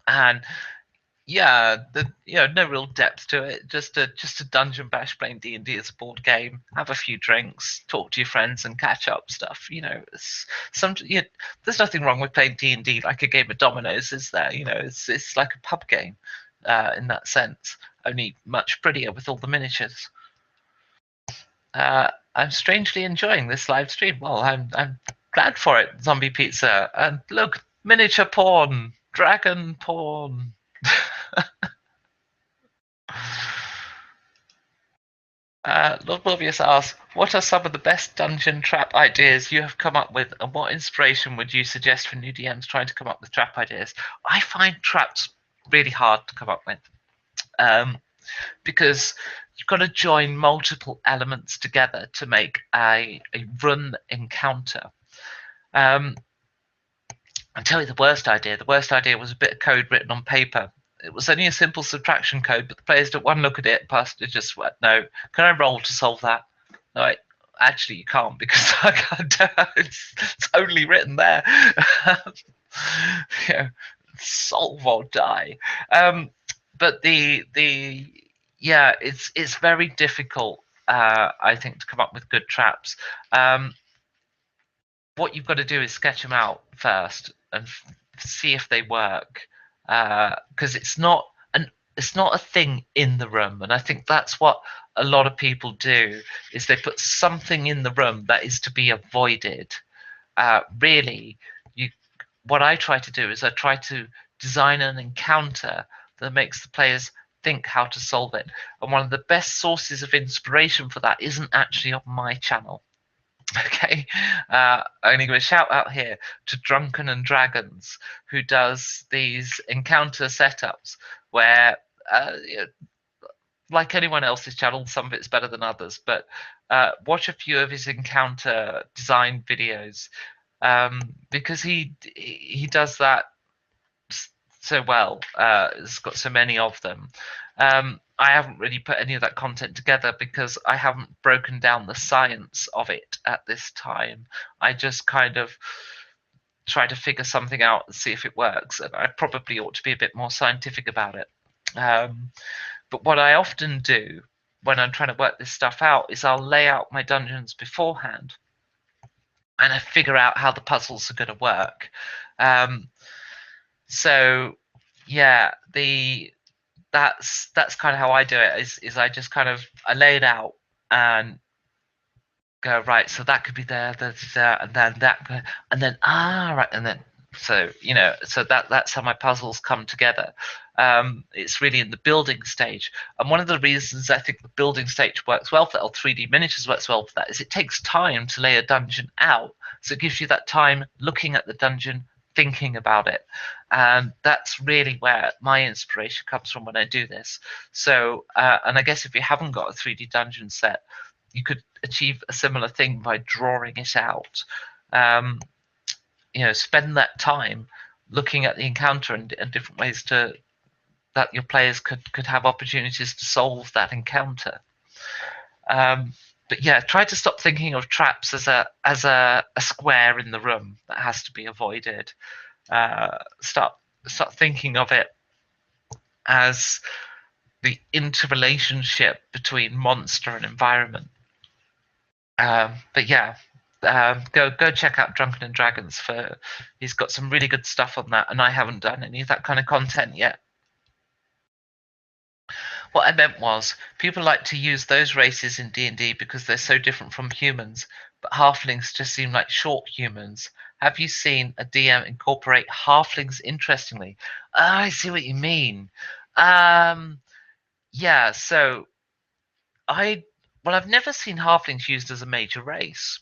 and yeah, no real depth to it. Just a dungeon bash playing D&D as a board game. Have a few drinks, talk to your friends, and catch up stuff. There's nothing wrong with playing D&D like a game of dominoes, is there? It's like a pub game, in that sense. Only much prettier with all the miniatures. I'm strangely enjoying this live stream. Well, I'm glad for it. Zombie pizza, and look, miniature porn, dragon porn. Lord Morbius asks, what are some of the best dungeon trap ideas you have come up with, and what inspiration would you suggest for new DMs trying to come up with trap ideas? I find traps really hard to come up with, because you've got to join multiple elements together to make a run encounter. I'll tell you the worst idea. The worst idea was a bit of code written on paper. It was only a simple subtraction code, but the players took one look at it, passed it, just went, no, can I roll to solve that? No, actually you can't, because I can't, it's only written there. you know, solve or die. But yeah, it's very difficult, I think, to come up with good traps. What you've got to do is sketch them out first and see if they work, because it's not a thing in the room, and I think that's what a lot of people do, is they put something in the room that is to be avoided. Really, you what I try to do is I try to design an encounter that makes the players think how to solve it, and one of the best sources of inspiration for that isn't actually on my channel. Okay, I'm going to give a shout out here to Drunken and Dragons, who does these encounter setups where, like anyone else's channel, some of it's better than others, but watch a few of his encounter design videos, because he does that so well. It's got so many of them. I haven't really put any of that content together because I haven't broken down the science of it at this time. I just kind of try to figure something out and see if it works. And I probably ought to be a bit more scientific about it. But what I often do when I'm trying to work this stuff out is I'll lay out my dungeons beforehand and I figure out how the puzzles are going to work. Um, so yeah, that's kind of how I do it. Is I just kind of I lay it out and go right. So that could be there, and then that, and then right, and then so that's how my puzzles come together. It's really in the building stage, and one of the reasons I think the building stage works well for that, or 3D miniatures works well for that, is it takes time to lay a dungeon out. So it gives you that time looking at the dungeon, thinking about it, and that's really where my inspiration comes from when I do this. So, and I guess if you haven't got a 3D dungeon set, you could achieve a similar thing by drawing it out. Um, spend that time looking at the encounter and different ways to that your players could have opportunities to solve that encounter. But yeah, try to stop thinking of traps as a square in the room that has to be avoided. Start thinking of it as the interrelationship between monster and environment. But yeah, go check out Drunken and Dragons for he's got some really good stuff on that, and I haven't done any of that kind of content yet. What I meant was people like to use those races in D&D because they're so different from humans, but halflings just seem like short humans. Have you seen a DM incorporate halflings interestingly? I see what you mean. Yeah, so I've never seen halflings used as a major race.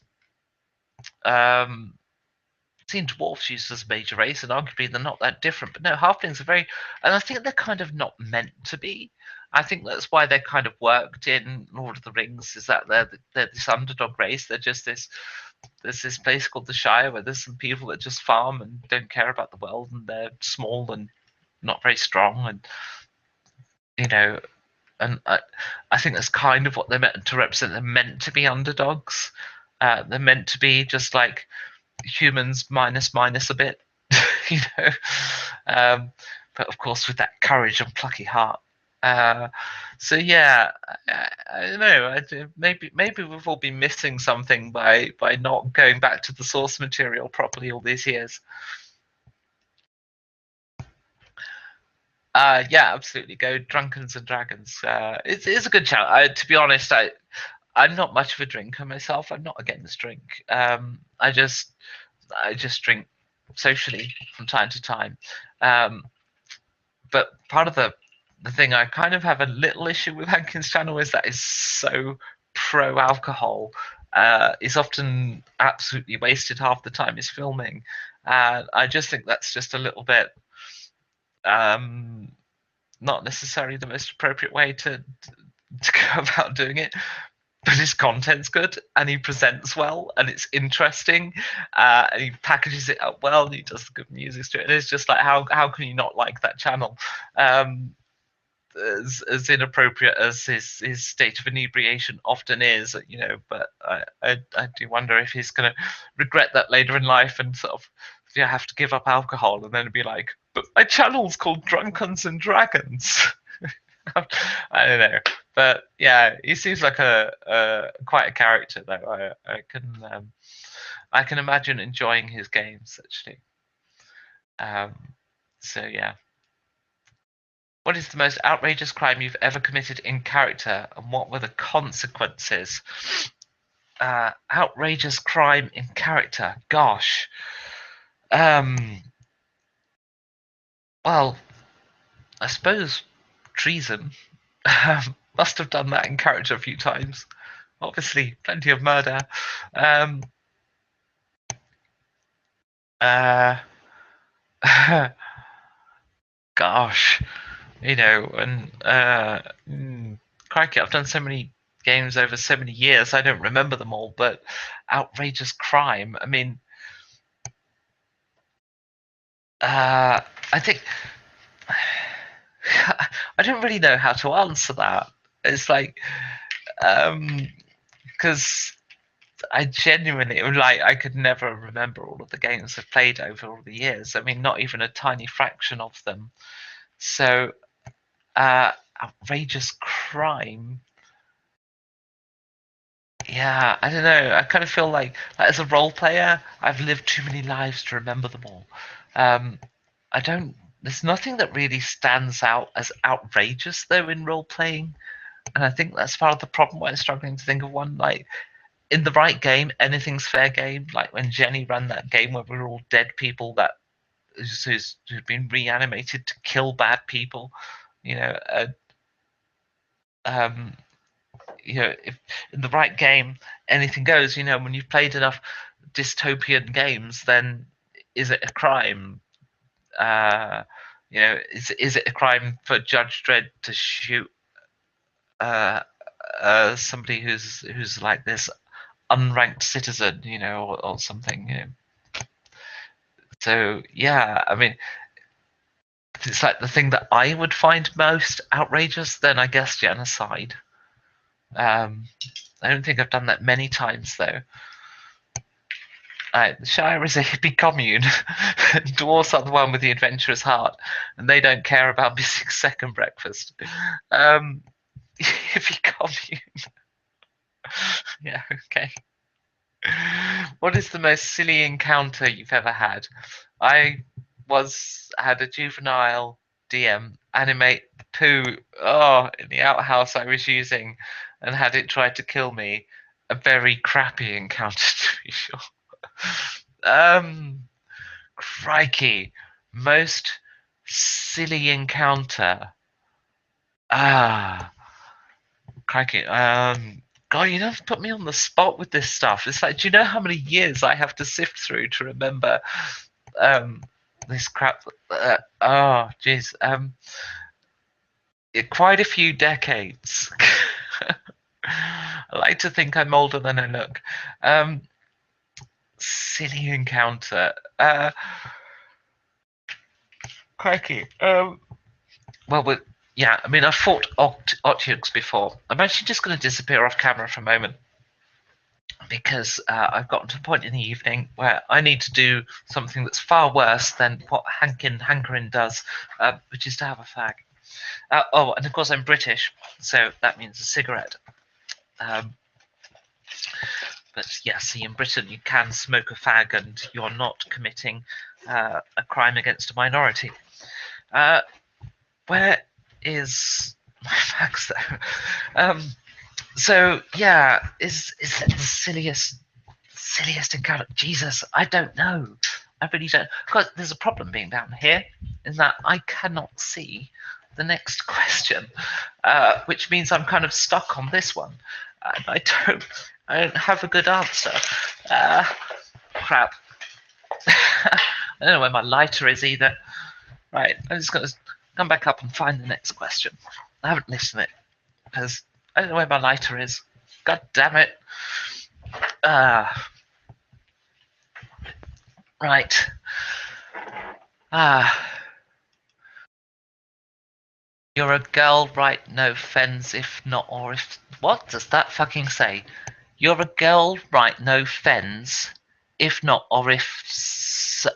Seen dwarfs used as a major race, and arguably they're not that different. But no, halflings are very, and I think they're kind of not meant to be. I think that's why they're kind of worked in Lord of the Rings. Is that they're this underdog race? They're just this. There's this place called the Shire where there's some people that just farm and don't care about the world, and they're small and not very strong, and you know, and I think that's kind of what they're meant to represent. They're meant to be underdogs. They're meant to be just like humans minus a bit, you know. Um, but of course, with that courage and plucky heart. So yeah, I don't know. Maybe we've all been missing something by not going back to the source material properly all these years. Yeah, absolutely. Go Drunkens and Dragons. It's a good channel. To be honest, I'm not much of a drinker myself. I'm not against drink. I just drink socially from time to time. Um, but part of the thing I kind of have a little issue with Hankins' channel is that it's so pro alcohol. Is often absolutely wasted half the time he's filming. I just think that's just a little bit um, not necessarily the most appropriate way to go about doing it. But his content's good and he presents well and it's interesting, and he packages it up well and he does the good music to it. And it's just like how can you not like that channel? As inappropriate as his state of inebriation often is, but I do wonder if he's going to regret that later in life and sort of have to give up alcohol and then be like, but my channel's called Drunkens and Dragons. I don't know, but yeah, he seems like a quite a character though. I can imagine enjoying his games actually. Um, so yeah, what is the most outrageous crime you've ever committed in character, and what were the consequences? Outrageous crime in character. Gosh. Well, I suppose treason. Must have done that in character a few times. Obviously, plenty of murder. Um, uh, gosh, and crikey, I've done so many games over so many years, I don't remember them all. But outrageous crime. I mean, I think I don't really know how to answer that. It's like, because I genuinely I could never remember all of the games I've played over all the years. I mean, not even a tiny fraction of them. So, outrageous crime. Yeah, I don't know. I kind of feel like as a role player, I've lived too many lives to remember them all. Um, I don't. There's nothing that really stands out as outrageous though in role playing, and I think that's part of the problem why I'm struggling to think of one. Like in the right game, anything's fair game. Like when Jenny ran that game where we were all dead people that who'd been reanimated to kill bad people. You know, um, if in the right game anything goes. When you've played enough dystopian games, then is it a crime? Is it a crime for Judge Dredd to shoot uh, somebody who's like this unranked citizen, or something? So yeah, I mean, if it's like the thing that I would find most outrageous, then I guess genocide. Um, I don't think I've done that many times though. The Shire is a hippie commune. Dwarves are the one with the adventurous heart, and they don't care about missing second breakfast. Hippie commune. Yeah, okay. What is the most silly encounter you've ever had? I had a juvenile DM animate the poo in the outhouse I was using and had it try to kill me. A very crappy encounter to be sure. Crikey. Most silly encounter. Ah, crikey. God, you don't put me on the spot with this stuff. It's like, do you know how many years I have to sift through to remember this crap? Jeez. Quite a few decades. I like to think I'm older than I look. Silly encounter. Crikey. Yeah, I mean, I've fought Otyuks before. I'm actually just going to disappear off camera for a moment because I've gotten to a point in the evening where I need to do something that's far worse than what Hankerin does, which is to have a fag. And of course I'm British, so that means a cigarette. But yeah, see, in Britain you can smoke a fag and you're not committing a crime against a minority. Where is my fags though? So yeah, is that the silliest encounter? Jesus, I don't know. I really don't. Because there's a problem being down here, in that I cannot see the next question, which means I'm kind of stuck on this one. And I don't have a good answer. Crap. I don't know where my lighter is either. Right, I'm just going to come back up and find the next question. I haven't listened to it because I don't know where my lighter is. God damn it. Right. You're a girl, right? No fens, if not, or if. What does that fucking say? You're a girl, right? No fens, if not, or if.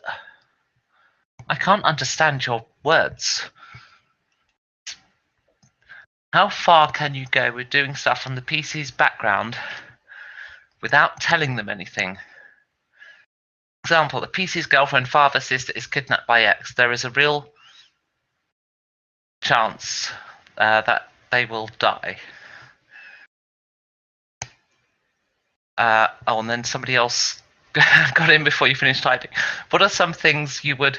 I can't understand your words. How far can you go with doing stuff on the PC's background without telling them anything? Example, the PC's girlfriend, father, sister is kidnapped by X. There is a real chance that they will die. And then somebody else got in before you finished typing. What are some things you would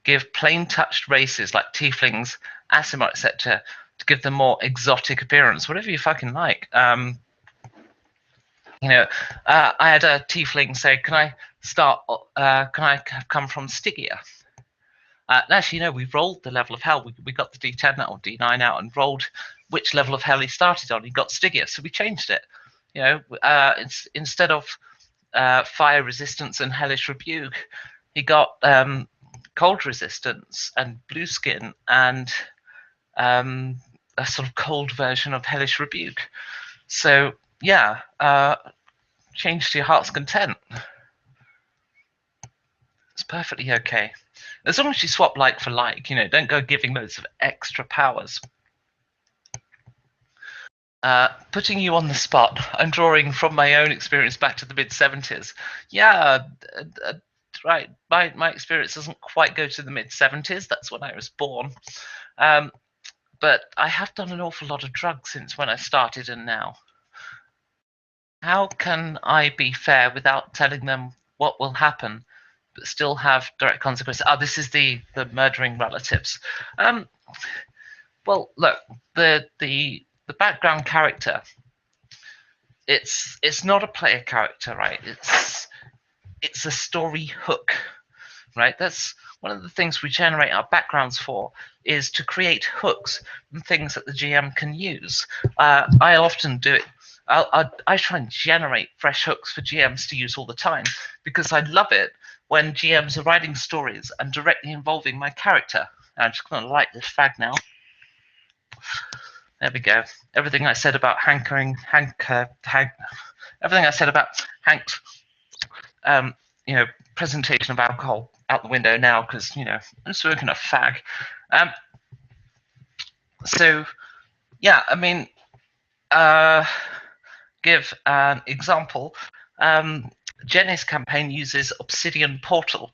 give plain touched races like tieflings, Aasimar, etc., to give them more exotic appearance? Whatever you fucking like. I had a tiefling say, "Can I start? Can I come from Stygia?" Actually, no, we rolled the level of hell. We got the D10 out or D9 out and rolled which level of hell he started on. He got Stygia, so we changed it. Instead of fire resistance and hellish rebuke, he got cold resistance and blue skin and a sort of cold version of hellish rebuke. So yeah, change to your heart's content. It's perfectly okay. As long as you swap like for like, don't go giving loads of extra powers. Putting you on the spot, I'm drawing from my own experience back to the mid-70s. Yeah, right. My experience doesn't quite go to the mid-70s. That's when I was born. Um, but I have done an awful lot of drugs since when I started and now. How can I be fair without telling them what will happen, but still have direct consequences? Oh, this is the murdering relatives. Um, well, look, the background character, it's not a player character, right? It's a story hook, right? That's one of the things we generate our backgrounds for, is to create hooks and things that the GM can use. I often do it. I try and generate fresh hooks for GMs to use all the time, because I love it when GMs are writing stories and directly involving my character. I'm just going to light this fag now. There we go. Everything I said about everything I said about Hank's, um, presentation of alcohol out the window now, because I'm smoking a fag. So yeah, I mean, give an example. Jenny's campaign uses Obsidian Portal,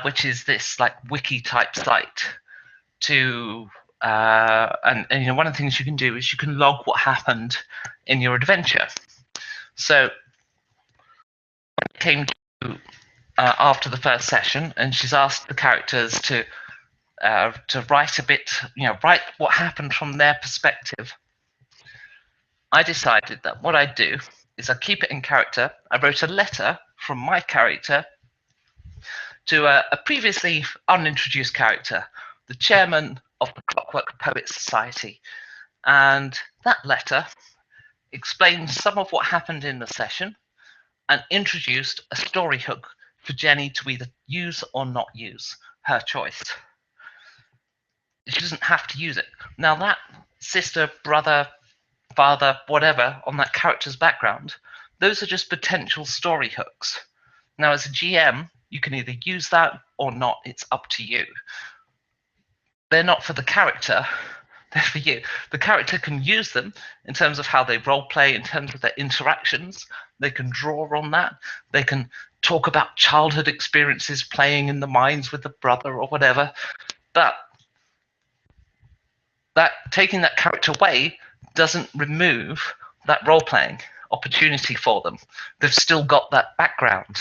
which is this like wiki type site to and one of the things you can do is you can log what happened in your adventure. So when it came to after the first session, and she's asked the characters to write a bit, write what happened from their perspective. I decided that what I'd do is I'd keep it in character. I wrote a letter from my character to a previously unintroduced character, the chairman of the Clockwork Poets Society. And that letter explained some of what happened in the session and introduced a story hook for Jenny to either use or not use, her choice. She doesn't have to use it. Now that sister, brother, father, whatever, on that character's background, those are just potential story hooks. Now as a GM, you can either use that or not. It's up to you. They're not for the character, they're for you. The character can use them in terms of how they role play, in terms of their interactions. They can draw on that. They can talk about childhood experiences playing in the mines with the brother or whatever. But that taking that character away doesn't remove that role playing opportunity for them. They've still got that background,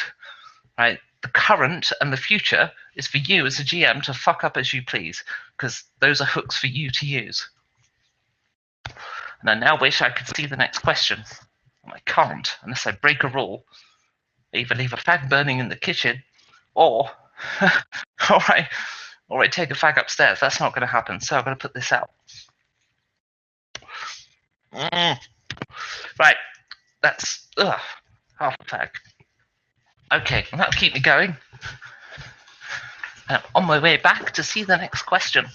right? The current and the future is for you as a GM to fuck up as you please, because those are hooks for you to use. And I now wish I could see the next question. I can't, unless I break a rule. I either leave a fag burning in the kitchen, or I take a fag upstairs. That's not going to happen, so I'm going to put this out. Right, that's half a fag. Okay, that'll keep me going. I'm on my way back to see the next question.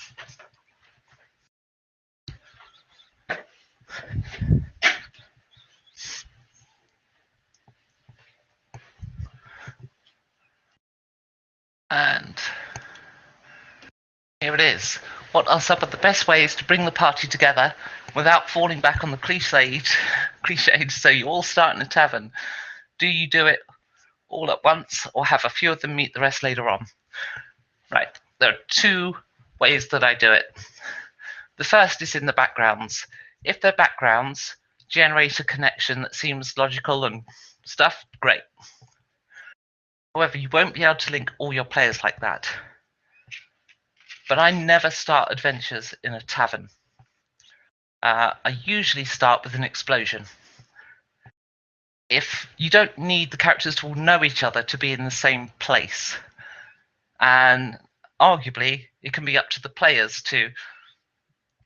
And here it is. What are some of the best ways to bring the party together without falling back on the cliched, so you all start in a tavern? Do you do it all at once, or have a few of them meet the rest later on? Right, there are two ways that I do it. The first is in the backgrounds. If their backgrounds generate a connection that seems logical and stuff, great. However, you won't be able to link all your players like that. But I never start adventures in a tavern. I usually start with an explosion. If you don't need the characters to all know each other to be in the same place, and arguably it can be up to the players to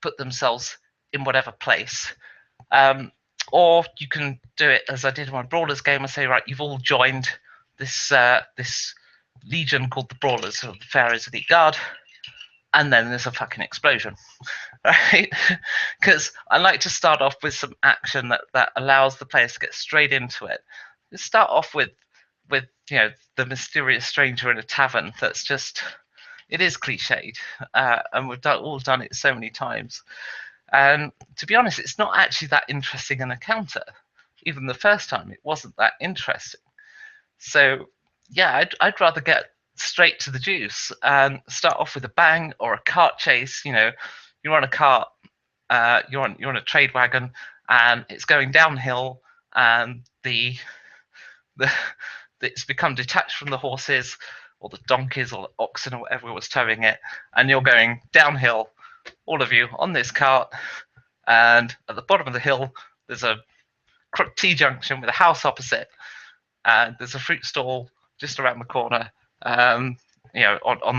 put themselves in whatever place, or you can do it as I did in my Brawlers game and say, right, you've all joined this legion called the Brawlers, or the Pharaoh's Elite Guard, and then there's a fucking explosion, right? Because I like to start off with some action that allows the players to get straight into it. Just start off with the mysterious stranger in a tavern. That's just, it is cliched, and we've all done it so many times. And to be honest, it's not actually that interesting an encounter. Even the first time, it wasn't that interesting. So, yeah, I'd rather get straight to the juice and start off with a bang or a cart chase. You're on a cart, you're on a trade wagon, and it's going downhill, and the it's become detached from the horses or the donkeys or the oxen or whatever was towing it, and you're going downhill, all of you on this cart, and at the bottom of the hill there's a T junction with a house opposite, and there's a fruit stall just around the corner, on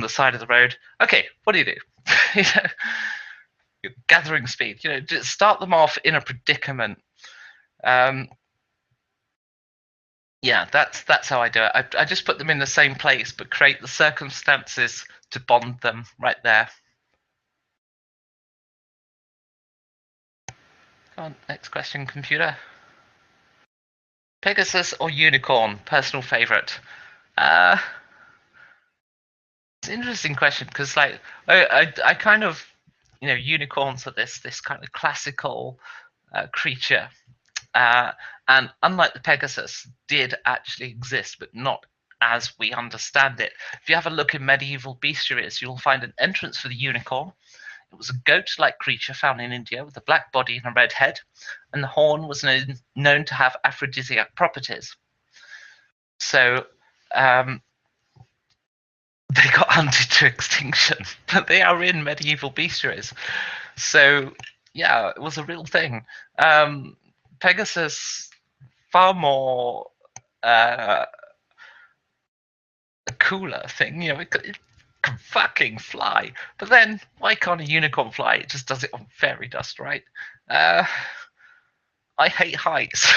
the side of the road. Okay, what do? you know, you're gathering speed. Just start them off in a predicament. Um, yeah, that's how I do it. I just put them in the same place, but create the circumstances to bond them right there. Come on, next question, computer. Pegasus or unicorn? Personal favorite. Uh, it's an interesting question because, like, I kind of, unicorns are this kind of classical creature, uh, and unlike the Pegasus, did actually exist, but not as we understand it. If you have a look in medieval bestiaries, you'll find an entrance for the unicorn. It was a goat-like creature found in India with a black body and a red head, and the horn was known to have aphrodisiac properties. So um, they got hunted to extinction, but they are in medieval bestiaries. So yeah, it was a real thing. Pegasus, far more a cooler thing. It can fucking fly. But then, why can't a unicorn fly? It just does it on fairy dust, right? Uh, I hate heights.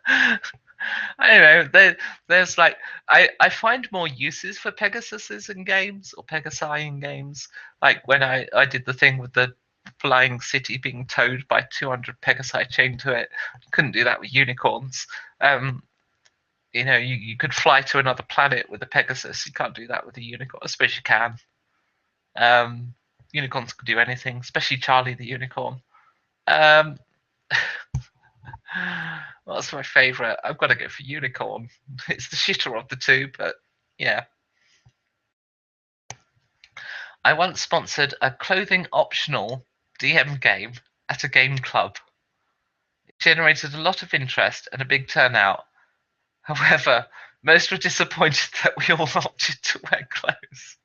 I don't know. There's like I find more uses for Pegasuses in games or Pegasi in games. Like when I did the thing with the flying city being towed by 200 Pegasi chained to it. Couldn't do that with unicorns. You could fly to another planet with a Pegasus. You can't do that with a unicorn. I suppose you can. Um, Unicorns could do anything, especially Charlie the unicorn. Um, What's my favourite? I've got to go for unicorn. It's the shitter of the two, but yeah. I once sponsored a clothing optional DM game at a game club. It generated a lot of interest and a big turnout. However, most were disappointed that we all opted to wear clothes.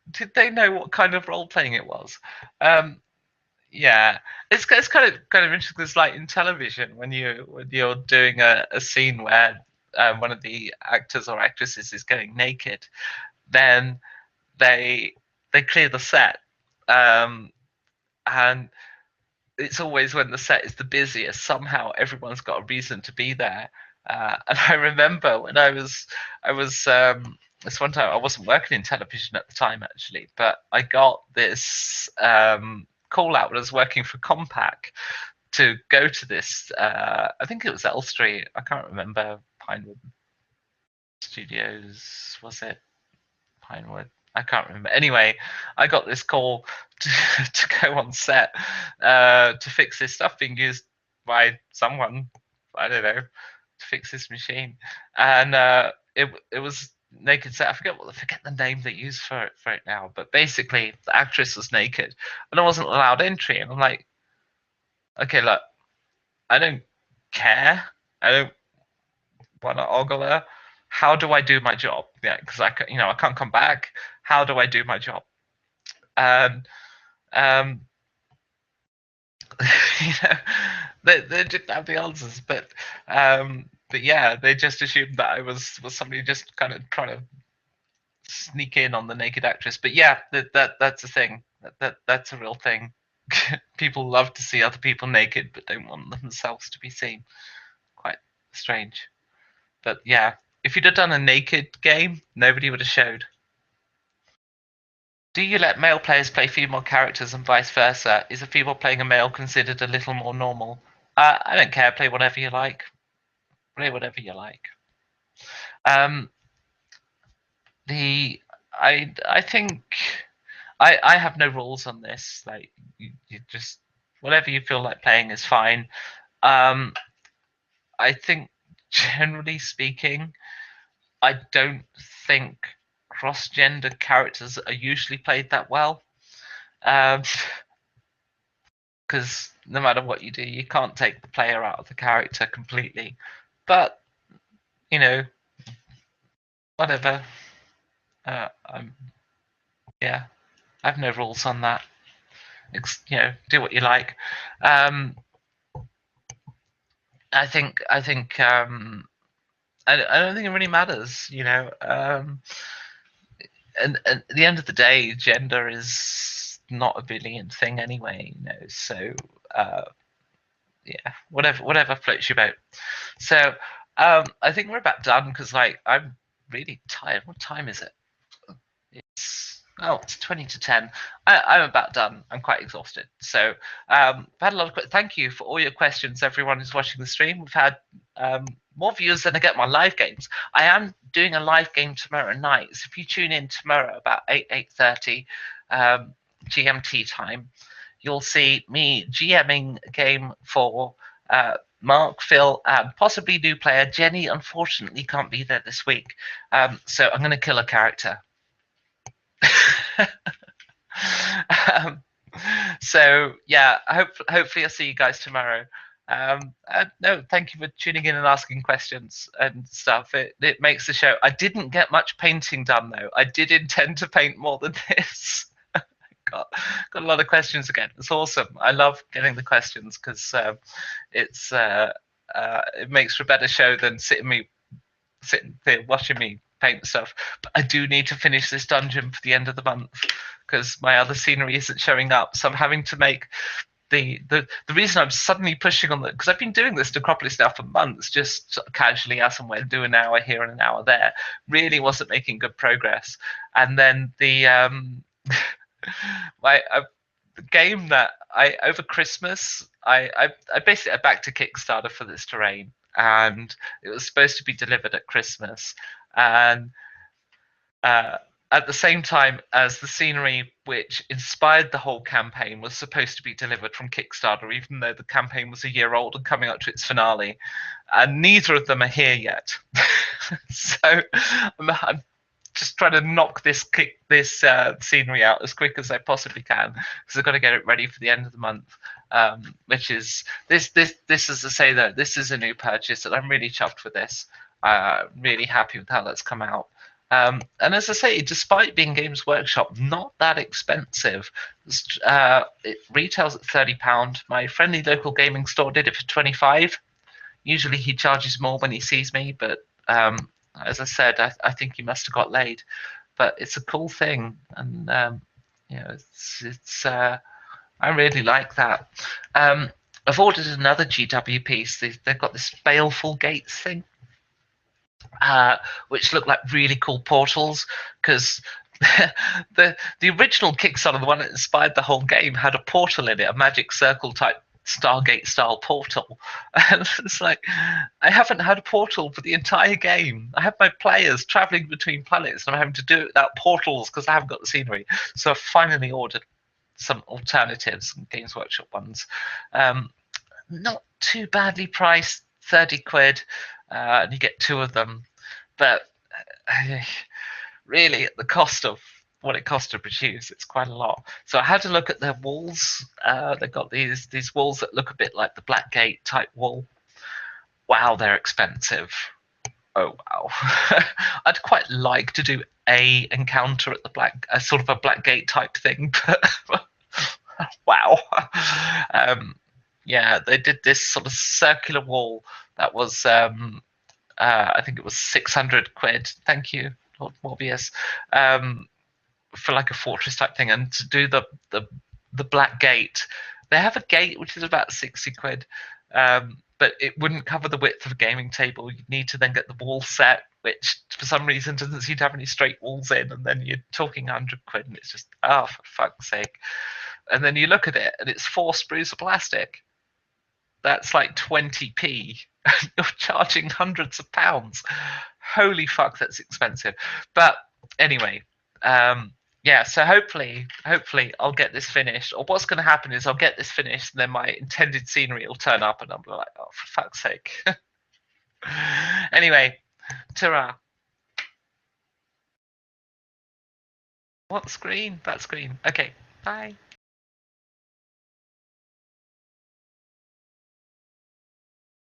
Did they know what kind of role playing it was? Um, yeah, it's kind of interesting because, like in television, when you're doing a scene where one of the actors or actresses is getting naked, then they they clear the set, um, and it's always when the set is the busiest. Somehow everyone's got a reason to be there. And I remember when I was this one time I wasn't working in television at the time actually, but I got this call out when I was working for Compaq to go to this. I think it was Elstree. I can't remember. Pinewood Studios, was it? Pinewood. I can't remember. Anyway, I got this call to, to go on set to fix this stuff being used by someone. I don't know, to fix this machine, and it was naked set. I forget the name they used for it now, but basically the actress was naked, and I wasn't allowed entry. And I'm like, okay, look, I don't care. I don't want to ogle her. How do I do my job? Yeah, because I can't come back. How do I do my job? And um, you know, they didn't have the answers, but yeah, they just assumed that I was somebody just kind of trying to sneak in on the naked actress. But yeah, that's a thing. That's a real thing. People love to see other people naked, but don't want themselves to be seen. Quite strange. But yeah, if you'd have done a naked game, nobody would have showed. Do you let male players play female characters and vice versa? Is a female playing a male considered a little more normal? I don't care. Play whatever you like. Play whatever you like. Um, the I think I have no rules on this. Like you just whatever you feel like playing is fine. Um, I think generally speaking, I don't think cross-gender characters are usually played that well. Because no matter what you do, you can't take the player out of the character completely. But you know, whatever. I'm yeah, I have no rules on that. Do what you like. Um, I don't think it really matters. And at the end of the day, gender is not a brilliant thing anyway. So uh, yeah, whatever floats your boat. So I think we're about done because like I'm really tired. What time is it? It's 20 to 10. I'm about done. I'm quite exhausted. So I've had a lot of thank you for all your questions, everyone who's watching the stream. We've had more viewers than I get my live games. I am doing a live game tomorrow night. So if you tune in tomorrow about 8:30 GMT time, you'll see me GMing a game for Mark, Phil, and possibly new player Jenny. Unfortunately, can't be there this week. So I'm going to kill a character. um, so yeah, hopefully I'll see you guys tomorrow. No, thank you for tuning in and asking questions and stuff. It makes the show. I didn't get much painting done though. I did intend to paint more than this. got a lot of questions again. It's awesome. I love getting the questions because it's it makes for a better show than sitting there watching me paint stuff. But I do need to finish this dungeon for the end of the month because my other scenery isn't showing up. So I'm having to make the reason I'm suddenly pushing on the because I've been doing this Necropolis now for months, just sort of casually as and when, do an hour here and an hour there. Really wasn't making good progress, and then my the game that I over Christmas I basically I backed a Kickstarter for this terrain, and it was supposed to be delivered at Christmas, and uh, at the same time as the scenery which inspired the whole campaign was supposed to be delivered from Kickstarter, even though the campaign was a year old and coming up to its finale, and neither of them are here yet. So I'm just trying to knock this scenery out as quick as I possibly can because I've got to get it ready for the end of the month. Which is this is to say that this is a new purchase and I'm really chuffed with this. Really happy with how that's come out. And as I say, despite being Games Workshop, not that expensive. It retails at £30. My friendly local gaming store did it for 25. Usually he charges more when he sees me, but as I said, I think he must have got laid. But it's a cool thing, and it's I really like that. I've ordered another GW piece. They've got this baleful gates thing, which look like really cool portals because the original Kickstarter, the one that inspired the whole game, had a portal in it, a magic circle type Stargate style portal. And it's like I haven't had a portal for the entire game. I have my players traveling between planets and I'm having to do it without portals because I haven't got the scenery. So I've finally ordered some alternatives, Games Workshop ones. Not too badly priced, 30 quid, and you get two of them. But really, at the cost of what it costs to produce, it's quite a lot. So I had to look at their walls. They've got these walls that look a bit like the Blackgate type wall. Wow, they're expensive. Oh wow! I'd quite like to do a encounter at the sort of a Blackgate type thing, but wow. Yeah, they did this sort of circular wall that was I think it was 600 quid. Thank you, Lord Morbius, for like a fortress type thing, and to do the black gate. They have a gate which is about 60 quid, but it wouldn't cover the width of a gaming table. You'd need to then get the wall set, which for some reason doesn't seem to have any straight walls in, and then you're talking 100 quid, and it's just for fuck's sake. And then you look at it, and it's 4 sprues of plastic. That's like 20p. You're charging hundreds of pounds. Holy fuck, that's expensive. But anyway, yeah, so hopefully I'll get this finished. Or what's going to happen is I'll get this finished, and then my intended scenery will turn up, and I'll be like, oh, for fuck's sake. Anyway, ta-ra. What screen? That screen. Okay, bye.